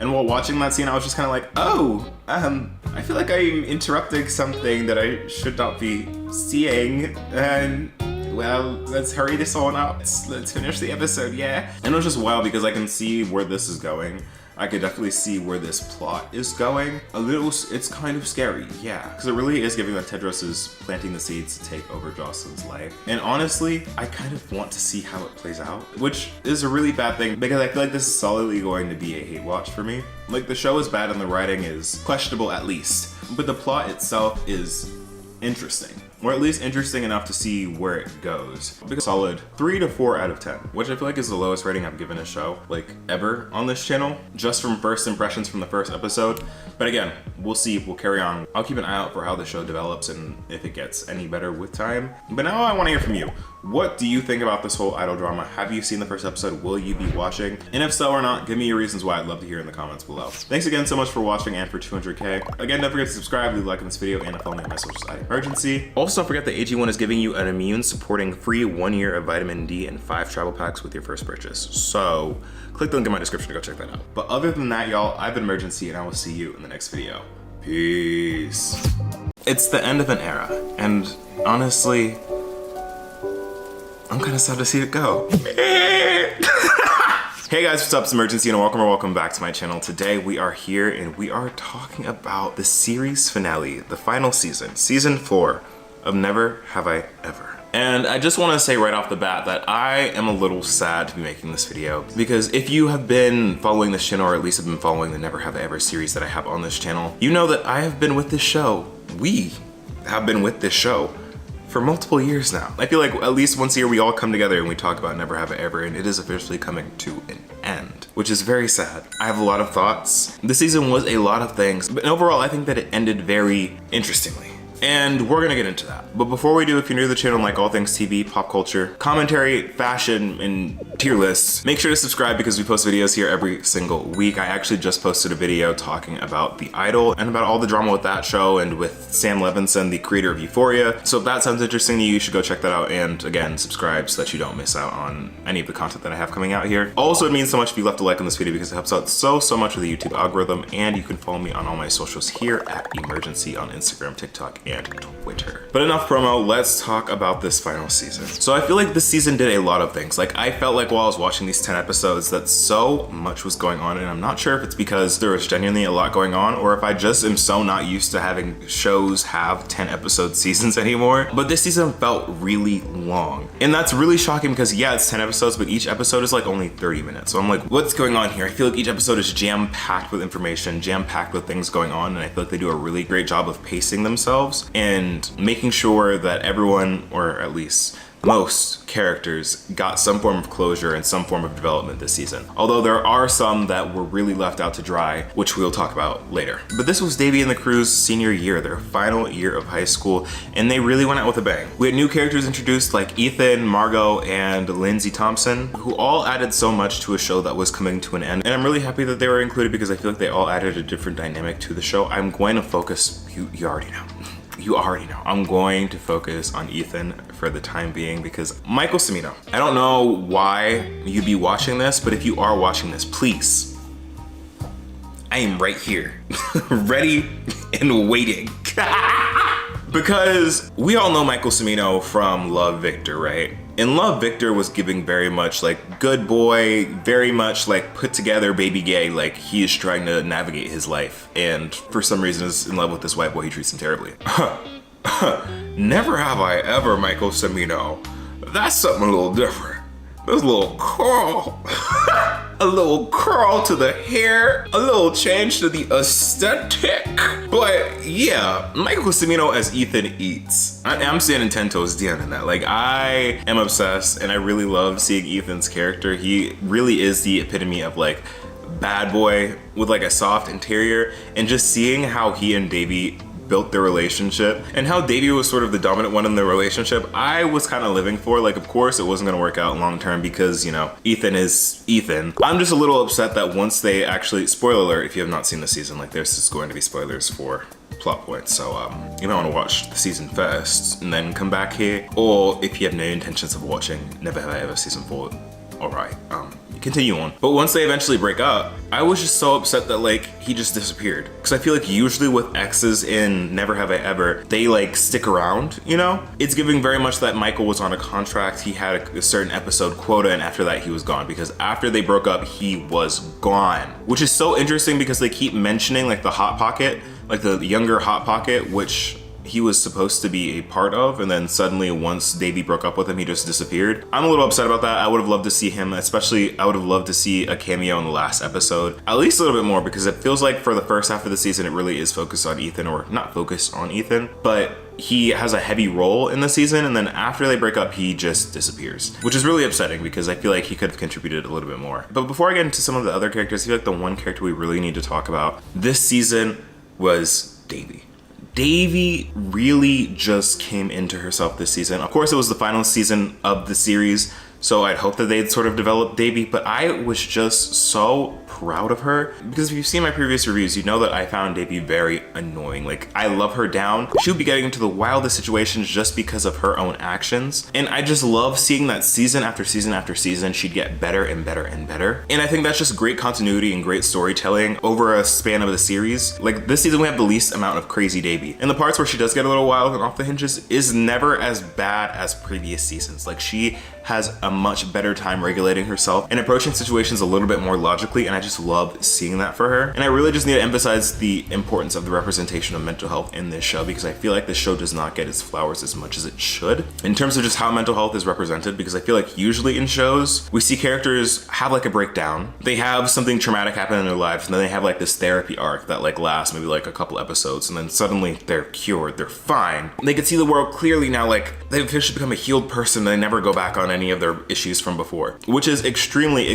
And while watching that scene, I was just kind of like, oh, I feel like I'm interrupting something that I should not be seeing, and well, let's hurry this on up. Let's finish the episode, yeah? And it was just wild because I can see where this is going. I could definitely see where this plot is going. It's kind of scary, yeah. Because it really is giving that Tedros is planting the seeds to take over Jocelyn's life. And honestly, I kind of want to see how it plays out, which is a really bad thing because I feel like this is solidly going to be a hate watch for me. Like the show is bad and the writing is questionable at least, but the plot itself is interesting. Or at least interesting enough to see where it goes. Because solid 3 to 4 out of 10, which I feel like is the lowest rating I've given a show, like ever on this channel, just from first impressions from the first episode. But again, we'll see, we'll carry on. I'll keep an eye out for how the show develops and if it gets any better with time. But now I wanna hear from you. What do you think about this whole idol drama? Have you seen the first episode? Will you be watching? And if so or not, give me your reasons why. I'd love to hear in the comments below. Thanks again so much for watching and for 200K. Again, don't forget to subscribe, leave a like on this video, and follow me on my socials at imergency. Also, don't forget that AG1 is giving you an immune supporting free 1 year of vitamin D and 5 travel packs with your first purchase. So click the link in my description to go check that out. But other than that, y'all, I've been Emergency and I will see you in the next video. Peace. It's the end of an era, and honestly, I'm kind of sad to see it go. Hey guys, what's up? It's Emergency and welcome back to my channel. Today we are here and we are talking about the series finale, the final season, season 4 of Never Have I Ever. And I just want to say right off the bat that I am a little sad to be making this video because if you have been following this channel, or at least have been following the Never Have I Ever series that I have on this channel, you know that I have been with this show. We have been with this show for multiple years now. I feel like at least once a year we all come together and we talk about Never Have I Ever, and it is officially coming to an end, which is very sad. I have a lot of thoughts. This season was a lot of things, but overall I think that it ended very interestingly. And we're gonna get into that. But before we do, if you're new to the channel and like all things TV, pop culture, commentary, fashion, and tier lists, make sure to subscribe because we post videos here every single week. I actually just posted a video talking about The Idol and about all the drama with that show and with Sam Levinson, the creator of Euphoria. So if that sounds interesting to you, you should go check that out. And again, subscribe so that you don't miss out on any of the content that I have coming out here. Also, it means so much if you left a like on this video because it helps out so much with the YouTube algorithm. And you can follow me on all my socials here at imuRgency on Instagram, TikTok, and Twitter. But enough promo, let's talk about this final season. So I feel like this season did a lot of things. Like I felt like while I was watching these 10 episodes that so much was going on, and I'm not sure if it's because there was genuinely a lot going on or if I just am so not used to having shows have 10 episode seasons anymore. But this season felt really long. And that's really shocking because yeah, it's 10 episodes, but each episode is like only 30 minutes. So I'm like, what's going on here? I feel like each episode is jam-packed with information, jam-packed with things going on, and I feel like they do a really great job of pacing themselves and making sure that everyone, or at least most characters, got some form of closure and some form of development this season. Although there are some that were really left out to dry, which we'll talk about later. But this was Davy and the crew's senior year, their final year of high school, and they really went out with a bang. We had new characters introduced like Ethan, Margot, and Lindsay Thompson, who all added so much to a show that was coming to an end. And I'm really happy that they were included because I feel like they all added a different dynamic to the show. I'm going to focus, you already know. You already know. I'm going to focus on Ethan for the time being because Michael Cimino. I don't know why you'd be watching this, but if you are watching this, please, I am right here, ready and waiting. Because we all know Michael Cimino from Love, Victor, right? And Love, Victor was giving very much like good boy, very much like put together baby gay, like he is trying to navigate his life and for some reason is in love with this white boy who treats him terribly. Never Have I Ever, Michael Cimino. That's something a little different. That's a little cool. a little curl to the hair, a little change to the aesthetic. But yeah, Michael Cimino as Ethan Eats. I'm standing 10 toes down in that. Like, I am obsessed and I really love seeing Ethan's character. He really is the epitome of like bad boy with like a soft interior, and just seeing how he and Davy built their relationship and how Davy was sort of the dominant one in the relationship, I was kind of living for. Like, of course it wasn't gonna work out long term because, you know, Ethan is Ethan. I'm just a little upset that once they actually, spoiler alert if you have not seen the season, like there's just going to be spoilers for plot points, so you might want to watch the season first and then come back here, or if you have no intentions of watching Never Have I Ever season 4, alright, continue on. But once they eventually break up, I was just so upset that like he just disappeared, because I feel like usually with exes in Never Have I Ever, they like stick around, you know? It's giving very much that Michael was on a contract, he had a certain episode quota, and after that he was gone, because after they broke up he was gone, which is so interesting because they keep mentioning like the Hot Pocket, like the younger Hot Pocket, which he was supposed to be a part of, and then suddenly once Davy broke up with him, he just disappeared. I'm a little upset about that. I would have loved to see him, especially I would have loved to see a cameo in the last episode, at least a little bit more, because it feels like for the first half of the season it really is focused on Ethan, or not focused on Ethan, but he has a heavy role in the season, and then after they break up he just disappears, which is really upsetting because I feel like he could have contributed a little bit more. But before I get into some of the other characters, I feel like the one character we really need to talk about this season was Davy. Davy really just came into herself this season. Of course, it was the final season of the series, so I'd hope that they'd sort of develop Davy, but I was just so proud of her, because if you've seen my previous reviews, you know that I found Davy very annoying. Like, I love her down. She would be getting into the wildest situations just because of her own actions, and I just love seeing that season after season after season she'd get better and better and better. And I think that's just great continuity and great storytelling over a span of the series. Like, this season we have the least amount of crazy Davy, and the parts where she does get a little wild and off the hinges is never as bad as previous seasons. Like, she has a much better time regulating herself and approaching situations a little bit more logically, and I just love seeing that for her. And I really just need to emphasize the importance of the representation of mental health in this show, because I feel like this show does not get its flowers as much as it should in terms of just how mental health is represented, because I feel like usually in shows we see characters have like a breakdown, they have something traumatic happen in their lives, and then they have like this therapy arc that like lasts maybe like a couple episodes, and then suddenly they're cured, they're fine, they can see the world clearly now, like they've officially become a healed person, they never go back on any of their issues from before, which is extremely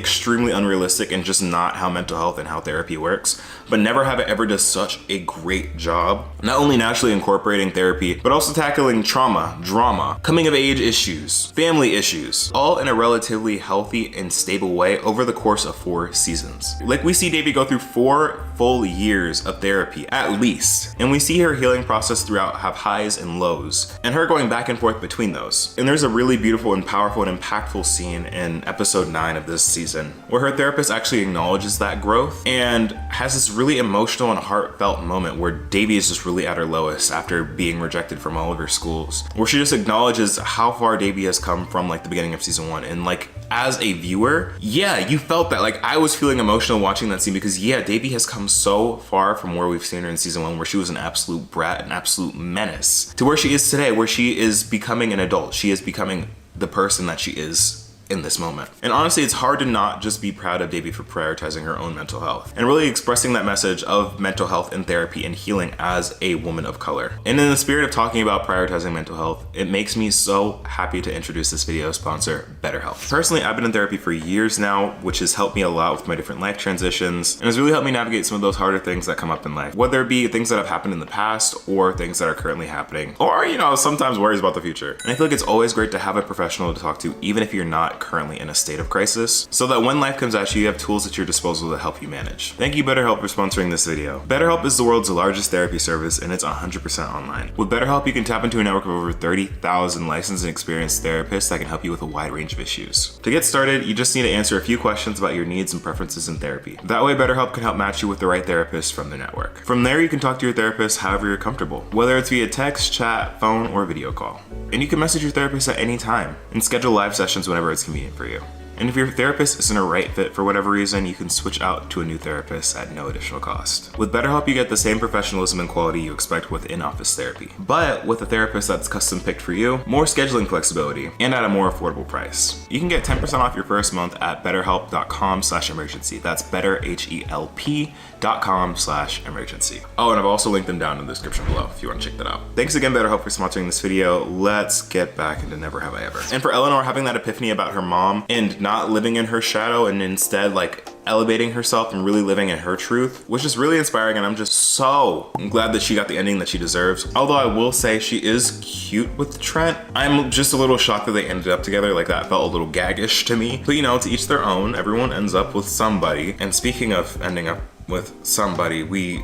unrealistic and just not how mental health and how therapy works. But Never Have I Ever does such a great job, not only naturally incorporating therapy, but also tackling trauma, drama, coming of age issues, family issues, all in a relatively healthy and stable way over the course of 4 seasons. Like, we see Davy go through 4 full years of therapy, at least, and we see her healing process throughout have highs and lows, and her going back and forth between those. And there's a really beautiful and powerful and impactful scene in episode 9 of this season where her therapist actually acknowledges that growth and has this really emotional and heartfelt moment where Davy is just really at her lowest after being rejected from all of her schools, where she just acknowledges how far Davy has come from like the beginning of season 1. And like, as a viewer, yeah, you felt that. Like, I was feeling emotional watching that scene because yeah, Davy has come so far from where we've seen her in season 1, where she was an absolute brat, an absolute menace, to where she is today, where she is becoming an adult. She is becoming the person that she is in this moment. And honestly, it's hard to not just be proud of Davy for prioritizing her own mental health and really expressing that message of mental health and therapy and healing as a woman of color. And in the spirit of talking about prioritizing mental health, it makes me so happy to introduce this video sponsor, BetterHelp. Personally, I've been in therapy for years now, which has helped me a lot with my different life transitions, and has really helped me navigate some of those harder things that come up in life, whether it be things that have happened in the past or things that are currently happening, or, you know, sometimes worries about the future. And I feel like it's always great to have a professional to talk to, even if you're not currently in a state of crisis, so that when life comes at you, you have tools at your disposal to help you manage. Thank you, BetterHelp, for sponsoring this video. BetterHelp is the world's largest therapy service, and it's 100% online. With BetterHelp, you can tap into a network of over 30,000 licensed and experienced therapists that can help you with a wide range of issues. To get started, you just need to answer a few questions about your needs and preferences in therapy. That way, BetterHelp can help match you with the right therapist from the network. From there, you can talk to your therapist however you're comfortable, whether it's via text, chat, phone, or video call. And you can message your therapist at any time and schedule live sessions whenever it's convenient for you. And if your therapist isn't a right fit for whatever reason, you can switch out to a new therapist at no additional cost. With BetterHelp, you get the same professionalism and quality you expect with in-office therapy, but with a therapist that's custom picked for you, more scheduling flexibility, and at a more affordable price. You can get 10% off your first month at betterhelp.com/emergency. That's betterhelp.com/emergency. Oh, and I've also linked them down in the description below if you want to check that out. Thanks again, BetterHelp, for sponsoring this video. Let's get back into Never Have I Ever. And for Eleanor having that epiphany about her mom and not living in her shadow and instead like elevating herself and really living in her truth, which is really inspiring, and I'm just so glad that she got the ending that she deserves. Although I will say she is cute with Trent. I'm just a little shocked that they ended up together. Like, that felt a little gaggish to me. But you know, to each their own. Everyone ends up with somebody. And speaking of ending up with somebody, we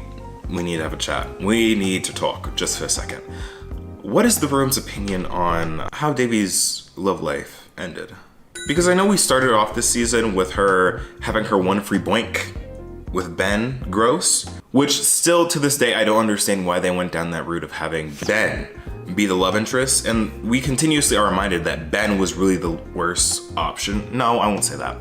need to have a chat. We need to talk just for a second. What is the room's opinion on how Debbie's love life ended? Because I know we started off this season with her having her one free boink with Ben Gross, which still to this day, I don't understand why they went down that route of having Ben be the love interest. And we continuously are reminded that Ben was really the worst option. No, I won't say that.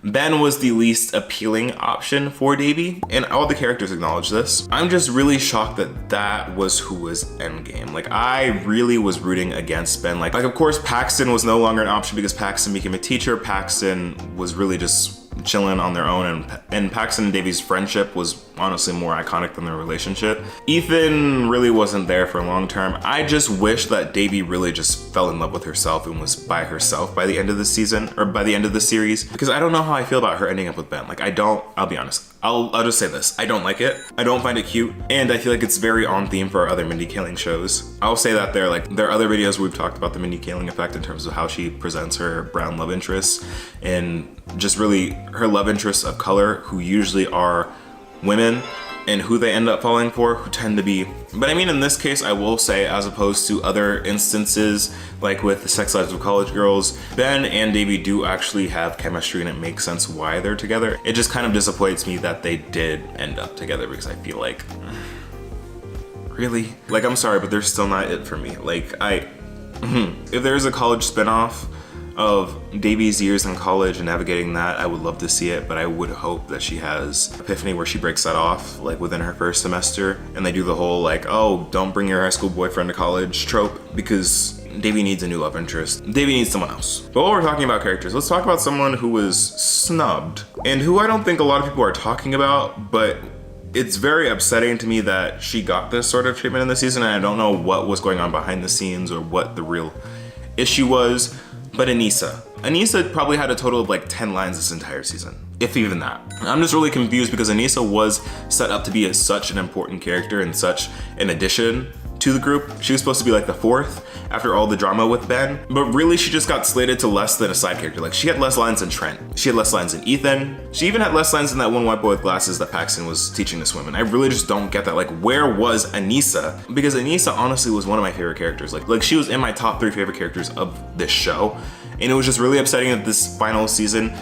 Ben was the least appealing option for Debbie, and all the characters acknowledge this. I'm just really shocked that that was who was endgame. Like, I really was rooting against Ben. Like of course, Paxton was no longer an option because Paxton became a teacher. Paxton was really just chilling on their own, and Paxton and Debbie's friendship was honestly more iconic than their relationship. Ethan really wasn't there for long term. I just wish that Debbie really just fell in love with herself and was by herself by the end of the season, or by the end of the series, because I don't know how I feel about her ending up with Ben. Like, I'll be honest. I'll just say this. I don't like it. I don't find it cute, and I feel like it's very on theme for our other Mindy Kaling shows. I'll say that there are other videos where we've talked about the Mindy Kaling effect in terms of how she presents her brown love interests, and just really her love interests of color, who usually are women, and who they end up falling for, who tend to be. But I mean, in this case, I will say, as opposed to other instances, like with the Sex Lives of College Girls, Ben and Debbie do actually have chemistry, and it makes sense why they're together. It just kind of disappoints me that they did end up together, because I feel like, really? Like, I'm sorry, but they're still not it for me. Like, if there's a college spinoff of Debbie's years in college and navigating that, I would love to see it, but I would hope that she has epiphany where she breaks that off like within her first semester, and they do the whole like, oh, don't bring your high school boyfriend to college trope, because Debbie needs a new love interest. Debbie needs someone else. But while we're talking about characters, let's talk about someone who was snubbed, and who I don't think a lot of people are talking about, but it's very upsetting to me that she got this sort of treatment in the season, and I don't know what was going on behind the scenes or what the real issue was. But Anissa probably had a total of like 10 lines this entire season, if even that. I'm just really confused, because Anissa was set up to be such an important character and such an addition to the group. She was supposed to be like the fourth after all the drama with Ben, but really she just got slated to less than a side character. Like, she had less lines than Trent. She had less lines than Ethan. She even had less lines than that one white boy with glasses that Paxton was teaching to swim. And I really just don't get that. Like, where was Anissa? Because Anissa honestly was one of my favorite characters. Like she was in my top 3 favorite characters of this show. And it was just really upsetting that this final season,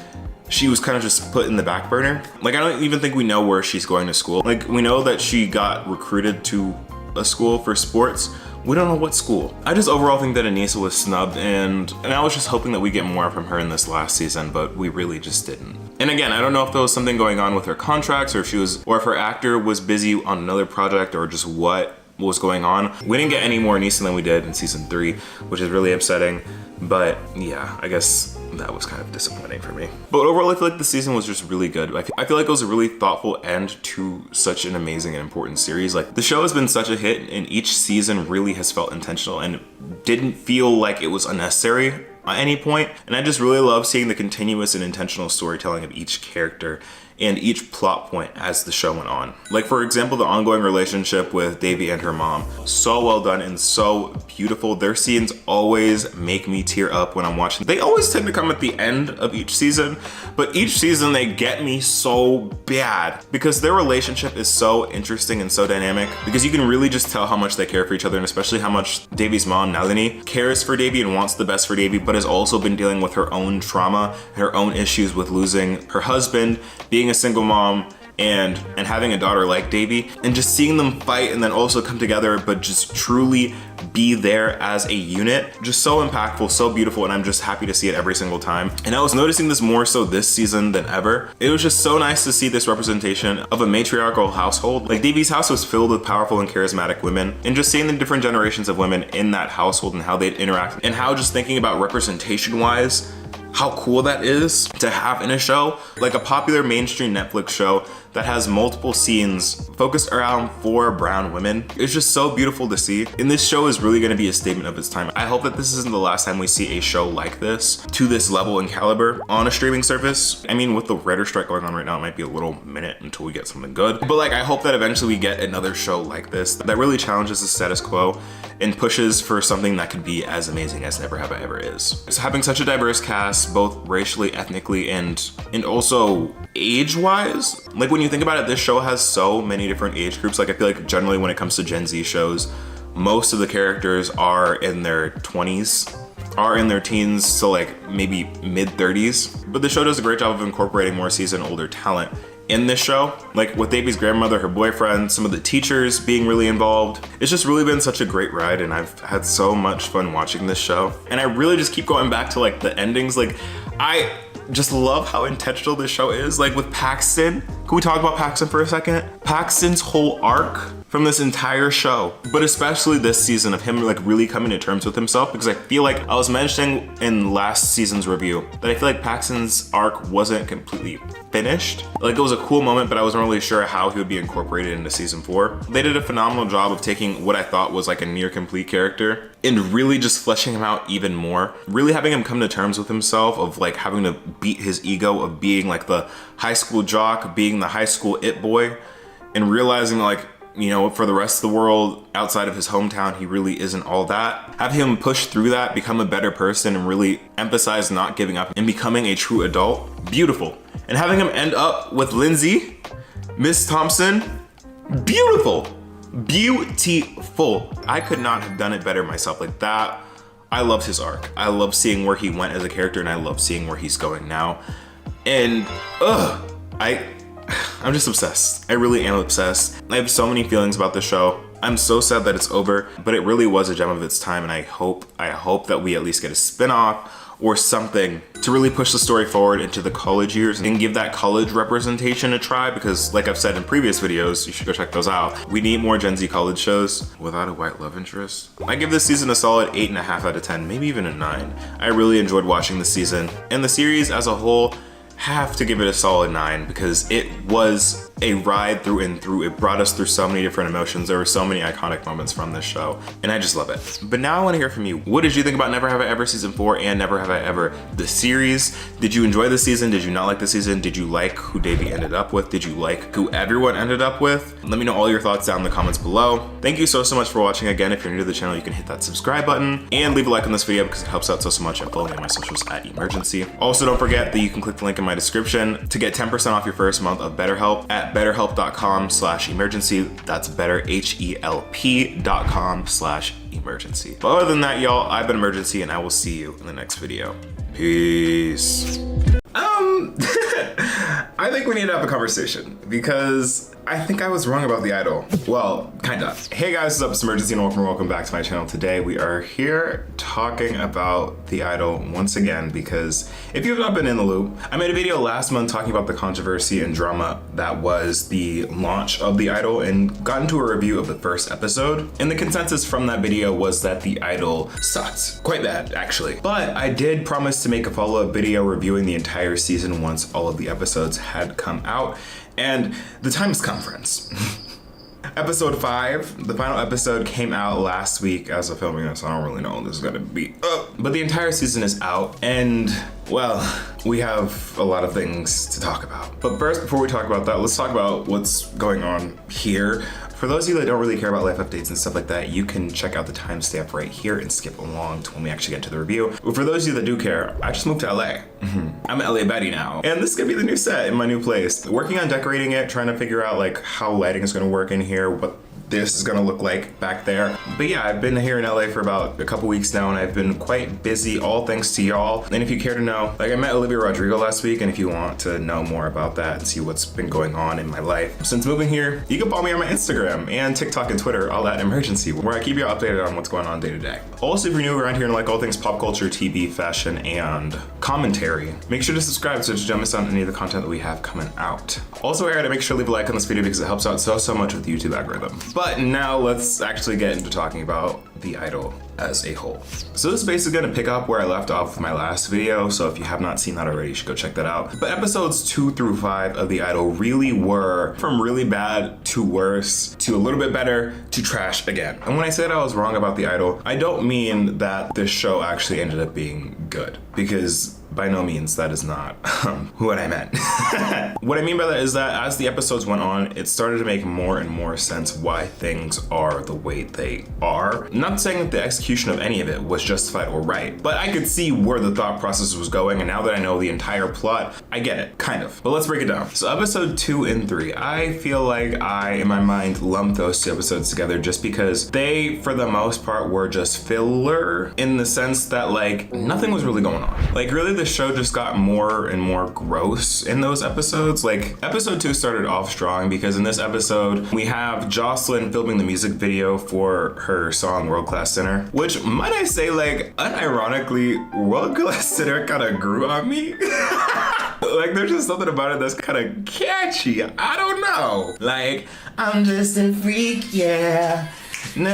she was kind of just put in the back burner. Like, I don't even think we know where she's going to school. Like, we know that she got recruited to a school for sports. We don't know what school. I just overall think that Anissa was snubbed, and I was just hoping that we get more from her in this last season, but we really just didn't. And again, I don't know if there was something going on with her contracts, or if her actor was busy on another project, or just what was going on. We didn't get any more Anissa than we did in season 3, which is really upsetting. But yeah, I guess that was kind of disappointing for me. But overall, I feel like the season was just really good. I feel like it was a really thoughtful end to such an amazing and important series. Like, the show has been such a hit, and each season really has felt intentional and didn't feel like it was unnecessary at any point. And I just really love seeing the continuous and intentional storytelling of each character and each plot point as the show went on. Like, for example, the ongoing relationship with Debbie and her mom. So well done and so beautiful. Their scenes always make me tear up when I'm watching. They always tend to come at the end of each season, but each season they get me so bad, because their relationship is so interesting and so dynamic, because you can really just tell how much they care for each other, and especially how much Debbie's mom, Nalini, cares for Debbie and wants the best for Debbie, but has also been dealing with her own trauma, her own issues with losing her husband, being a single mom, and having a daughter like Davy, and just seeing them fight and then also come together, but just truly be there as a unit. Just so impactful, so beautiful, and I'm just happy to see it every single time. And I was noticing this more so this season than ever. It was just so nice to see this representation of a matriarchal household. Like, Davy's house was filled with powerful and charismatic women, and just seeing the different generations of women in that household and how they'd interact, and how just thinking about representation wise, how cool that is to have in a show, like a popular mainstream Netflix show that has multiple scenes focused around 4 brown women. It's just so beautiful to see. And this show is really gonna be a statement of its time. I hope that this isn't the last time we see a show like this to this level and caliber on a streaming service. I mean, with the writer strike going on right now, it might be a little minute until we get something good. But like, I hope that eventually we get another show like this that really challenges the status quo and pushes for something that could be as amazing as Never Have I Ever is. So having such a diverse cast, both racially, ethnically, and also age-wise, like when you think about it, this show has so many different age groups. Like, I feel like generally when it comes to Gen Z shows, most of the characters are in their 20s, are in their teens, so like maybe mid-30s. But the show does a great job of incorporating more seasoned, older talent in this show, like with Davy's grandmother, her boyfriend, some of the teachers being really involved. It's just really been such a great ride, and I've had so much fun watching this show. And I really just keep going back to like the endings. Like, I just love how intentional this show is. Like with Paxton, can we talk about Paxton for a second? Paxton's whole arc from this entire show, but especially this season, of him like really coming to terms with himself, because I feel like I was mentioning in last season's review that I feel like Paxton's arc wasn't completely finished. Like, it was a cool moment, but I wasn't really sure how he would be incorporated into season 4. They did a phenomenal job of taking what I thought was like a near complete character and really just fleshing him out even more, really having him come to terms with himself, of like having to beat his ego of being like the high school jock, being the high school it boy, and realizing like, you know, for the rest of the world outside of his hometown, he really isn't all that. Have him push through that, become a better person, and really emphasize not giving up and becoming a true adult. Beautiful. And having him end up with Lindsay, Miss Thompson, beautiful. Beautiful. I could not have done it better myself. Like that, I loved his arc. I love seeing where he went as a character, and I love seeing where he's going now. And I'm just obsessed. I really am obsessed. I have so many feelings about this show. I'm so sad that it's over, but it really was a gem of its time, and I hope that we at least get a spin-off or something to really push the story forward into the college years and give that college representation a try, because like I've said in previous videos, you should go check those out. We need more Gen Z college shows without a white love interest. I give this season a solid 8.5 out of 10, maybe even a 9. I really enjoyed watching the season, and the series as a whole, have to give it a solid 9, because it was a ride through and through. It brought us through so many different emotions. There were so many iconic moments from this show, and I just love it. But now I want to hear from you. What did you think about Never Have I Ever season 4 and Never Have I Ever the series? Did you enjoy the season? Did you not like the season? Did you like who Davy ended up with? Did you like who everyone ended up with? Let me know all your thoughts down in the comments below. Thank you so much for watching. Again, if you're new to the channel, you can hit that subscribe button and leave a like on this video, because it helps out so much, and follow me on my socials at emergency. Also, don't forget that you can click the link in my description to get 10% off your first month of BetterHelp at betterhelp.com/emergency. That's betterhelp.com/emergency. But other than that, y'all, I've been Emergency, and I will see you in the next video. Peace. I think we need to have a conversation, because I think I was wrong about the idol. Well, kinda. Hey guys, what's up? It's Emergency, and welcome back to my channel. Today we are here talking about the idol once again, because if you have not been in the loop, I made a video last month talking about the controversy and drama that was the launch of the idol, and got into a review of the first episode. And the consensus from that video was that the idol sucked. Quite bad, actually. But I did promise to make a follow-up video reviewing the entire season once all of the episodes had come out. And the time has come, friends. Episode 5, the final episode, came out last week as of filming this. I don't really know when this is gonna be up, but the entire season is out, and well, we have a lot of things to talk about. But first, before we talk about that, let's talk about what's going on here. For those of you that don't really care about life updates and stuff like that, you can check out the timestamp right here and skip along to when we actually get to the review. But for those of you that do care, I just moved to LA. I'm an LA Betty now. And this is gonna be the new set in my new place. Working on decorating it, trying to figure out like how lighting is gonna work in here, what this is gonna look like back there. But yeah, I've been here in LA for about a couple weeks now, and I've been quite busy, all thanks to y'all. And if you care to know, like, I met Olivia Rodrigo last week, and if you want to know more about that and see what's been going on in my life since moving here, you can follow me on my Instagram and TikTok and Twitter, all at Emergency, where I keep you updated on what's going on day to day. Also, if you're new around here and like all things pop culture, TV, fashion, and commentary, make sure to subscribe so that you don't miss out on any of the content that we have coming out. Also, I gotta make sure to leave a like on this video because it helps out so much with the YouTube algorithm. But now let's actually get into talking about The Idol as a whole. So this is basically gonna pick up where I left off with my last video, so if you have not seen that already, you should go check that out. But episodes 2 through 5 of The Idol really were from really bad to worse to a little bit better to trash again. And when I said I was wrong about The Idol, I don't mean that this show actually ended up being good, because by no means that is not what I meant. What I mean by that is that as the episodes went on, it started to make more and more sense why things are the way they are. I'm not saying that the execution of any of it was justified or right, but I could see where the thought process was going, and now that I know the entire plot, I get it, kind of. But let's break it down. So episode 2 and 3, I feel like I, in my mind, lumped those two episodes together just because they, for the most part, were just filler in the sense that, like, nothing was really going on. Like, really, the show just got more and more gross in those episodes. Like, episode 2 started off strong because in this episode we have Jocelyn filming the music video for her song World Class Sinner, which, might I say, like, unironically, World Class Sinner kind of grew on me. Like, there's just something about it that's kind of catchy. I don't know. Like, I'm just a freak, yeah. Like,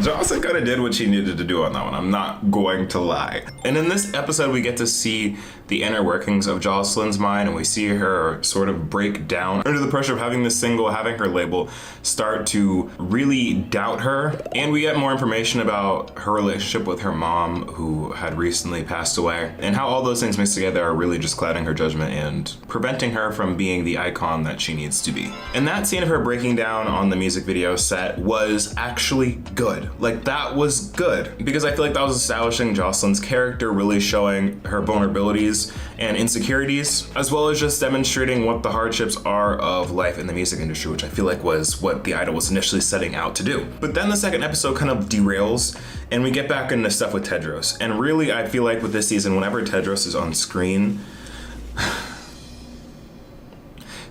Jocelyn kind of did what she needed to do on that one, I'm not going to lie. And in this episode, we get to see the inner workings of Jocelyn's mind, and we see her sort of break down under the pressure of having this single, having her label, start to really doubt her. And we get more information about her relationship with her mom, who had recently passed away, and how all those things mixed together are really just clouding her judgment and preventing her from being the icon that she needs to be. And that scene of her breaking down on the music video set was actually good. Like, that was good, because I feel like that was establishing Jocelyn's character, really showing her vulnerabilities and insecurities, as well as just demonstrating what the hardships are of life in the music industry, which I feel like was what The Idol was initially setting out to do. But then the second episode kind of derails, and we get back into stuff with Tedros. And really, I feel like with this season, whenever Tedros is on screen,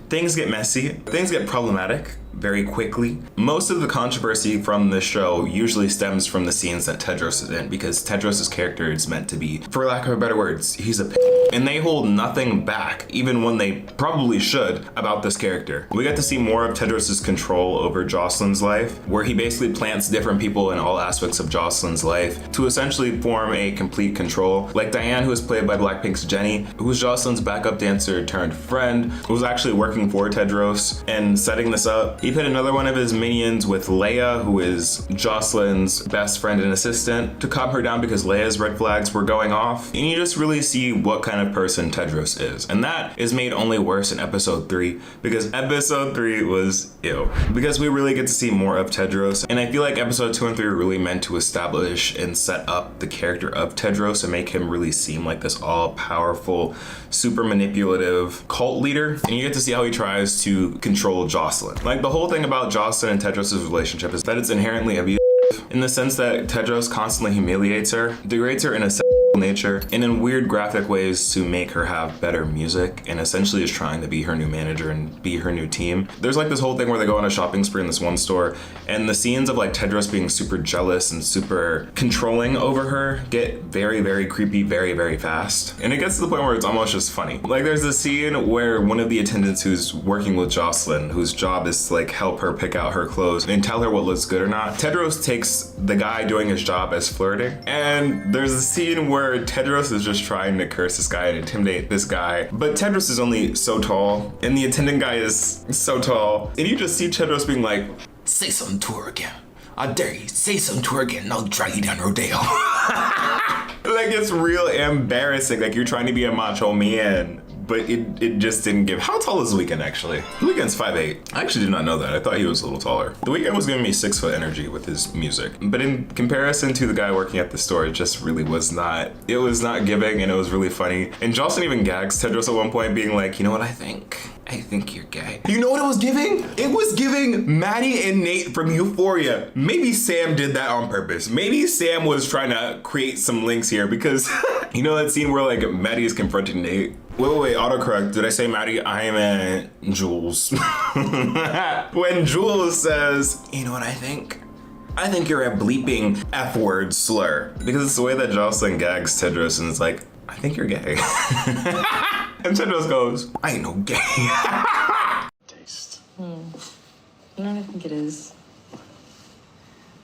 things get messy, things get problematic very quickly. Most of the controversy from the show usually stems from the scenes that Tedros is in, because Tedros' character is meant to be, for lack of better words, he's a and they hold nothing back, even when they probably should, about this character. We get to see more of Tedros' control over Jocelyn's life, where he basically plants different people in all aspects of Jocelyn's life to essentially form a complete control. Like Diane, who is played by Blackpink's Jennie, who's Jocelyn's backup dancer turned friend, who's actually working for Tedros and setting this up. He put another one of his minions with Leia, who is Jocelyn's best friend and assistant, to calm her down because Leia's red flags were going off. And you just really see what kind of person Tedros is. And that is made only worse in episode 3, because episode 3 was ew. Because we really get to see more of Tedros. And I feel like episode 2 and 3 are really meant to establish and set up the character of Tedros and make him really seem like this all-powerful, super manipulative cult leader. And you get to see how he tries to control Jocelyn. Like, the whole thing about Jocelyn and Tedros' relationship is that it's inherently abusive, in the sense that Tedros constantly humiliates her, degrades her in a nature, and in weird graphic ways to make her have better music, and essentially is trying to be her new manager and be her new team. There's like this whole thing where they go on a shopping spree in this one store, and the scenes of like Tedros being super jealous and super controlling over her get very, very creepy very, very fast. And it gets to the point where it's almost just funny. Like, there's a scene where one of the attendants who's working with Jocelyn, whose job is to like help her pick out her clothes and tell her what looks good or not, Tedros takes the guy doing his job as flirting. And there's a scene where Tedros is just trying to curse this guy and intimidate this guy, but Tedros is only so tall, and the attendant guy is so tall, and you just see Tedros being like, "Say something to her again. I dare you. Say something to her again, and I'll drag you down Rodeo." Like, it's real embarrassing. Like, you're trying to be a macho man, but it just didn't give. How tall is The Weeknd actually? The Weeknd's 5'8". I actually did not know that. I thought he was a little taller. The Weeknd was giving me 6-foot energy with his music, but in comparison to the guy working at the store, it just really was not. It was not giving, and it was really funny. And Jocelyn even gags Tedros at one point, being like, "You know what I think? I think you're gay. You know what it was giving? It was giving Maddie and Nate from Euphoria. Maybe Sam did that on purpose. Maybe Sam was trying to create some links here because you know that scene where like Maddie is confronting Nate? Wait, autocorrect. Did I say Maddie? I meant Jules. When Jules says, you know what I think? I think you're a bleeping F-word slur. Because it's the way that Jocelyn gags Tedros and it's like, I think you're gay. And Tedros goes, I ain't no gay. Taste. You know what I think it is?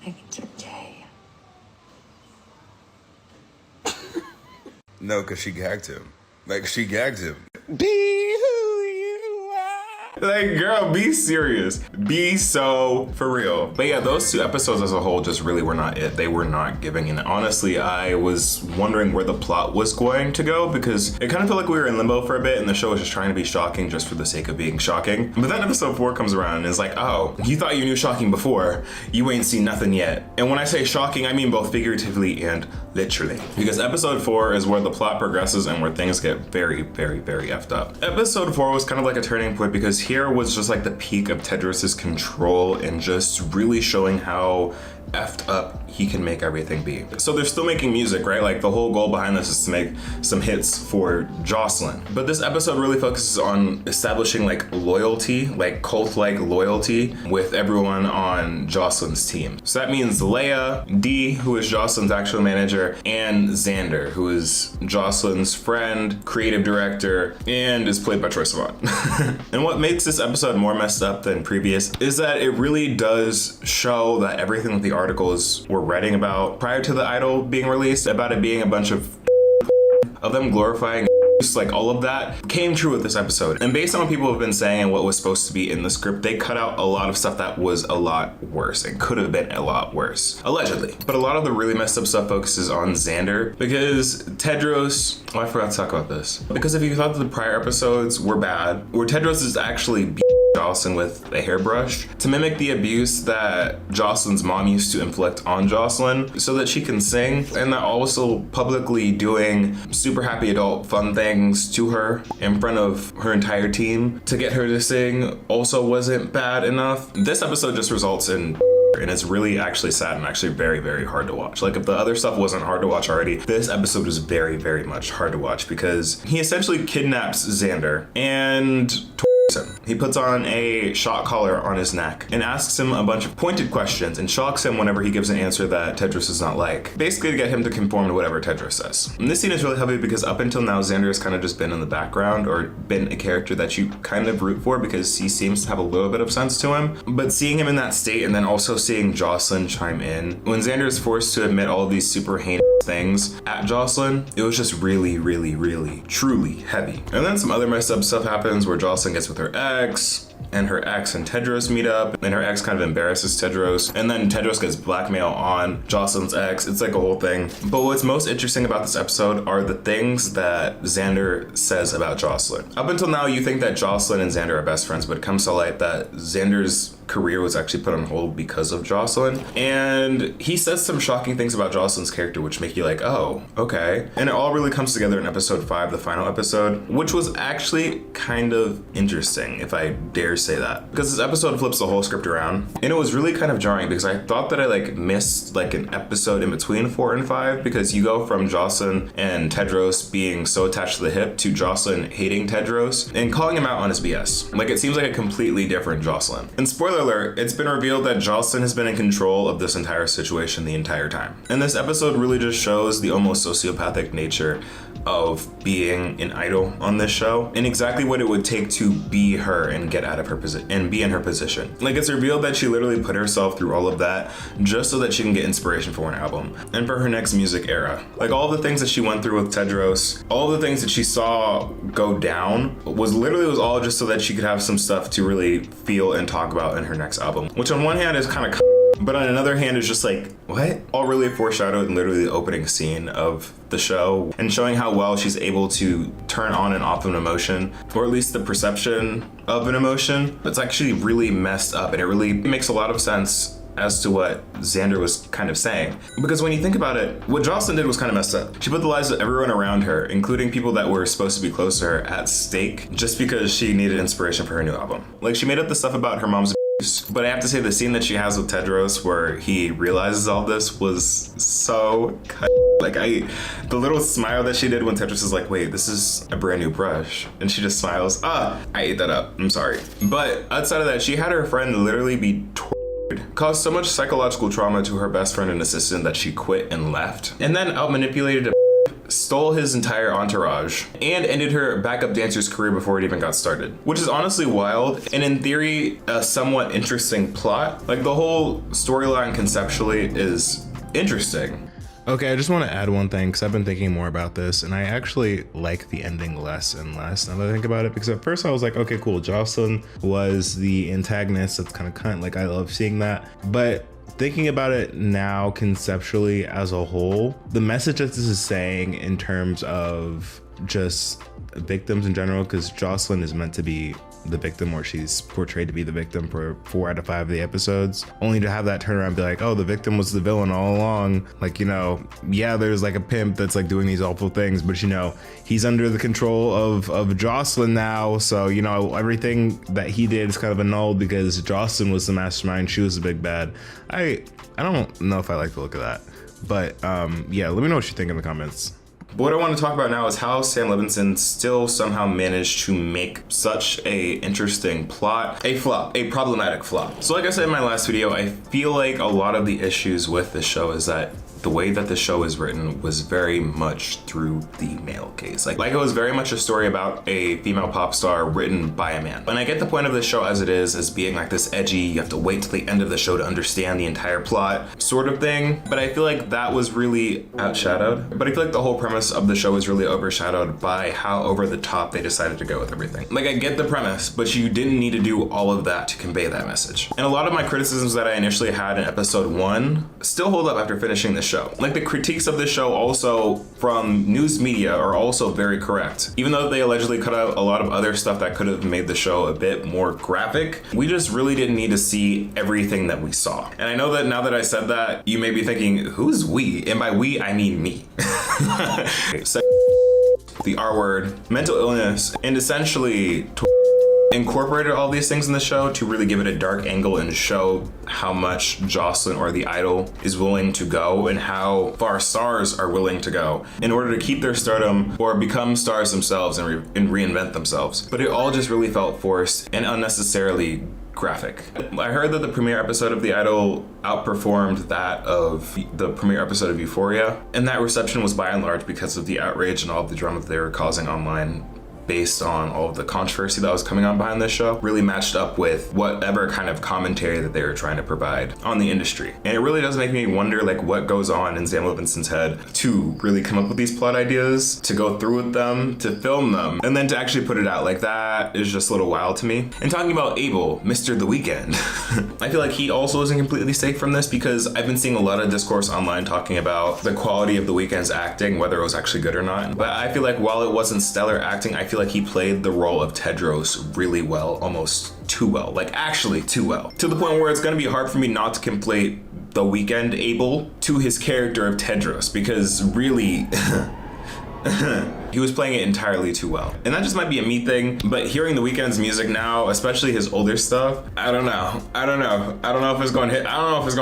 I think you're gay. No, because she gagged him. Like, she gagged him. Be who you are. Like, girl, be serious. Be so for real. But yeah, those two episodes as a whole just really were not it. They were not giving. And honestly, I was wondering where the plot was going to go because it kind of felt like we were in limbo for a bit and the show was just trying to be shocking just for the sake of being shocking. But then episode 4 comes around and is like, oh, you thought you knew shocking before. You ain't seen nothing yet. And when I say shocking, I mean both figuratively and literally. Because episode 4 is where the plot progresses and where things get very, very, very effed up. Episode 4 was kind of like a turning point because here was just like the peak of Tedros's control and just really showing how effed up he can make everything be. So they're still making music, right? Like the whole goal behind this is to make some hits for Jocelyn. But this episode really focuses on establishing like loyalty, like cult-like loyalty with everyone on Jocelyn's team. So that means Leia, Dee, who is Jocelyn's actual manager, and Xander, who is Jocelyn's friend, creative director, and is played by Troye Sivan. And what makes this episode more messed up than previous is that it really does show that everything that the articles were writing about prior to the Idol being released, about it being a bunch of them glorifying like all of that came true with this episode. And based on what people have been saying and what was supposed to be in the script, they cut out a lot of stuff that was a lot worse and could have been a lot worse, allegedly. But a lot of the really messed up stuff focuses on Xander because Tedros, oh, I forgot to talk about this. Because if you thought that the prior episodes were bad, where Tedros is actually Jocelyn with a hairbrush to mimic the abuse that Jocelyn's mom used to inflict on Jocelyn so that she can sing, and that also publicly doing super happy adult fun things to her in front of her entire team to get her to sing also wasn't bad enough. This episode just results in and it's really actually sad and actually very, very hard to watch. Like if the other stuff wasn't hard to watch already, this episode was very, very much hard to watch because he essentially kidnaps Xander and him. He puts on a shock collar on his neck and asks him a bunch of pointed questions and shocks him whenever he gives an answer that Tedros does not like, basically to get him to conform to whatever Tedros says. And this scene is really heavy because up until now Xander has kind of just been in the background or been a character that you kind of root for because he seems to have a little bit of sense to him. But seeing him in that state and then also seeing Jocelyn chime in, when Xander is forced to admit all of these super heinous things at Jocelyn, it was just really, really, really, truly heavy. And then some other messed up stuff happens where Jocelyn gets with her ex, and her ex and Tedros meet up, and her ex kind of embarrasses Tedros, and then Tedros gets blackmail on Jocelyn's ex. It's like a whole thing. But what's most interesting about this episode are the things that Xander says about Jocelyn. Up until now, you think that Jocelyn and Xander are best friends, but it comes to light that Xander's career was actually put on hold because of Jocelyn. And he says some shocking things about Jocelyn's character, which make you like, oh, okay. And it all really comes together in episode 5, the final episode, which was actually kind of interesting, if I dare say that. Because this episode flips the whole script around. And it was really kind of jarring because I thought that I missed an episode in between 4 and 5 because you go from Jocelyn and Tedros being so attached to the hip to Jocelyn hating Tedros and calling him out on his BS. It seems like a completely different Jocelyn. And spoiler alert, it's been revealed that Jocelyn has been in control of this entire situation the entire time. And this episode really just shows the almost sociopathic nature of being an idol on this show and exactly what it would take to be her and get out of her position and be in her position. It's revealed that she literally put herself through all of that just so that she can get inspiration for an album and for her next music era. All the things that she went through with Tedros, all the things that she saw go down was all just so that she could have some stuff to really feel and talk about in her next album, which on one hand is kind of but on another hand is just what? All really foreshadowed in literally the opening scene of the show and showing how well she's able to turn on and off an emotion, or at least the perception of an emotion. It's actually really messed up and it really makes a lot of sense as to what Xander was kind of saying. Because when you think about it, what Jocelyn did was kind of messed up. She put the lives of everyone around her, including people that were supposed to be close to her, at stake just because she needed inspiration for her new album. Like, she made up the stuff about her mom's abuse, but I have to say the scene that she has with Tedros where he realizes all this was so like, the little smile that she did when Tedros is like, wait, this is a brand new brush. And she just smiles. I ate that up. I'm sorry. But outside of that, she had her friend literally be tortured, caused so much psychological trauma to her best friend and assistant that she quit and left, and then out-manipulated stole his entire entourage, and ended her backup dancer's career before it even got started. Which is honestly wild, and in theory, a somewhat interesting plot. Like, the whole storyline conceptually is interesting. Okay, I just want to add one thing, because I've been thinking more about this, and I actually like the ending less and less now that I think about it, because at first I was like, okay, cool, Jocelyn was the antagonist, that's kind of cunt, like, I love seeing that, but thinking about it now conceptually as a whole, the message that this is saying in terms of just victims in general, because Jocelyn is meant to be the victim, or she's portrayed to be the victim for 4 out of 5 of the episodes, only to have that turn around and be like, oh, the victim was the villain all along. Like, you know, yeah, there's like a pimp that's like doing these awful things, but you know, he's under the control of Jocelyn now, so you know, everything that he did is kind of annulled because Jocelyn was the mastermind, she was the big bad. I don't know if I like the look of that, but yeah, let me know what you think in the comments. But what I want to talk about now is how Sam Levinson still somehow managed to make such a interesting plot a flop, a problematic flop. So like I said in my last video, I feel like a lot of the issues with this show is that the way that the show is written was very much through the male gaze. Like it was very much a story about a female pop star written by a man. And I get the point of the show as it is, as being like this edgy, you have to wait till the end of the show to understand the entire plot sort of thing. But I feel like that was really outshadowed. But I feel like the whole premise of the show was really overshadowed by how over the top they decided to go with everything. Like, I get the premise, but you didn't need to do all of that to convey that message. And a lot of my criticisms that I initially had in episode 1 still hold up after finishing the show. Like, the critiques of this show also from news media are also very correct. Even though they allegedly cut out a lot of other stuff that could have made the show a bit more graphic, we just really didn't need to see everything that we saw. And I know that now that I said that, you may be thinking, who's we? And by we, I mean me. So, the R word, mental illness, and essentially incorporated all these things in the show to really give it a dark angle and show how much Jocelyn, or the idol, is willing to go and how far stars are willing to go in order to keep their stardom or become stars themselves and reinvent themselves. But it all just really felt forced and unnecessarily graphic. I heard that the premiere episode of The Idol outperformed that of the premiere episode of Euphoria, and that reception was by and large because of the outrage and all of the drama that they were causing online based on all of the controversy that was coming on behind this show, really matched up with whatever kind of commentary that they were trying to provide on the industry. And it really does make me wonder, like, what goes on in Sam Levinson's head to really come up with these plot ideas, to go through with them, to film them, and then to actually put it out. Like, that is just a little wild to me. And talking about Abel, Mr. The Weeknd, I feel like he also isn't completely safe from this, because I've been seeing a lot of discourse online talking about the quality of The Weeknd's acting, whether it was actually good or not. But I feel like while it wasn't stellar acting, I feel like he played the role of Tedros really well, almost too well, like actually too well, to the point where it's going to be hard for me not to conflate The Weeknd Abel to his character of Tedros, because really he was playing it entirely too well. And that just might be a me thing, but hearing The Weeknd's music now, especially his older stuff, I don't know if it's going to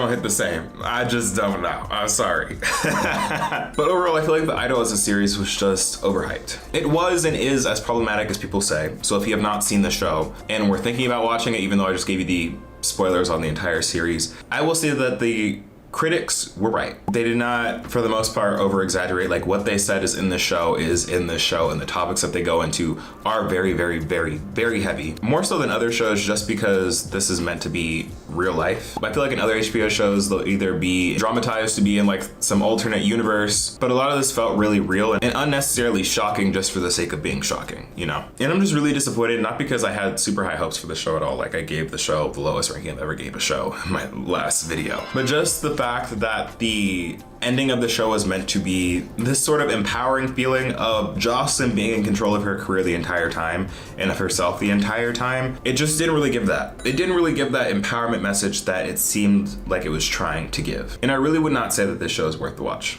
hit the same. I just don't know. I'm sorry. But overall, I feel like The Idol as a series was just overhyped. It was and is as problematic as people say. So if you have not seen the show and were thinking about watching it, even though I just gave you the spoilers on the entire series, I will say that the critics were right. They did not, for the most part, over exaggerate. Like, what they said is in the show, and the topics that they go into are very, very, very, very heavy. More so than other shows, just because this is meant to be real life. I feel like in other HBO shows, they'll either be dramatized to be in like some alternate universe, but a lot of this felt really real and unnecessarily shocking just for the sake of being shocking, you know? And I'm just really disappointed, not because I had super high hopes for the show at all. Like, I gave the show the lowest ranking I've ever gave a show in my last video, but just the fact that the ending of the show was meant to be this sort of empowering feeling of Jocelyn being in control of her career the entire time and of herself the entire time. It just didn't really give that. It didn't really give that empowerment message that it seemed like it was trying to give. And I really would not say that this show is worth the watch.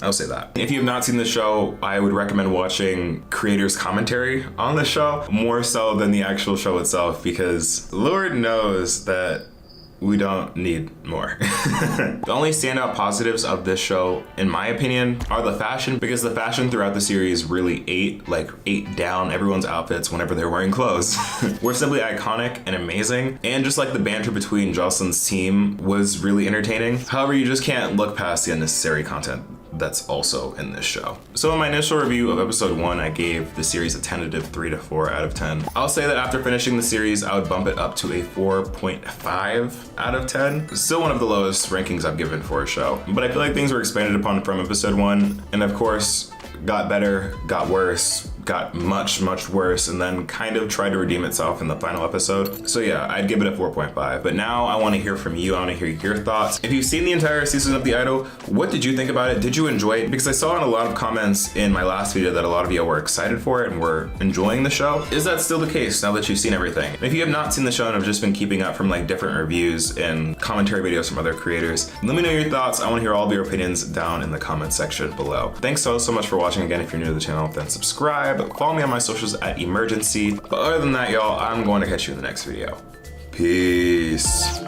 I'll say that. If you have not seen the show, I would recommend watching creators' commentary on the show more so than the actual show itself, because Lord knows that we don't need more. The only standout positives of this show, in my opinion, are the fashion, because the fashion throughout the series really ate down everyone's outfits whenever they're wearing clothes. Were simply iconic and amazing, and just like the banter between Jocelyn's team was really entertaining. However, you just can't look past the unnecessary content that's also in this show. So in my initial review of episode 1, I gave the series a tentative 3 to 4 out of 10. I'll say that after finishing the series, I would bump it up to a 4.5 out of 10. Still one of the lowest rankings I've given for a show, but I feel like things were expanded upon from episode 1, and of course, got better, got worse, got much worse, and then kind of tried to redeem itself in the final episode. So yeah, I'd give it a 4.5. But now I want to hear from you. I want to hear your thoughts. If you've seen the entire season of The Idol, what did you think about it? Did you enjoy it? Because I saw in a lot of comments in my last video that a lot of you were excited for it and were enjoying the show. Is that still the case now that you've seen everything? And if you have not seen the show and have just been keeping up from like different reviews and commentary videos from other creators, let me know your thoughts. I want to hear all of your opinions down in the comment section below. Thanks so much for watching. Again, if you're new to the channel, then subscribe. Follow me on my socials at imergency. But other than that, y'all, I'm going to catch you in the next video. Peace.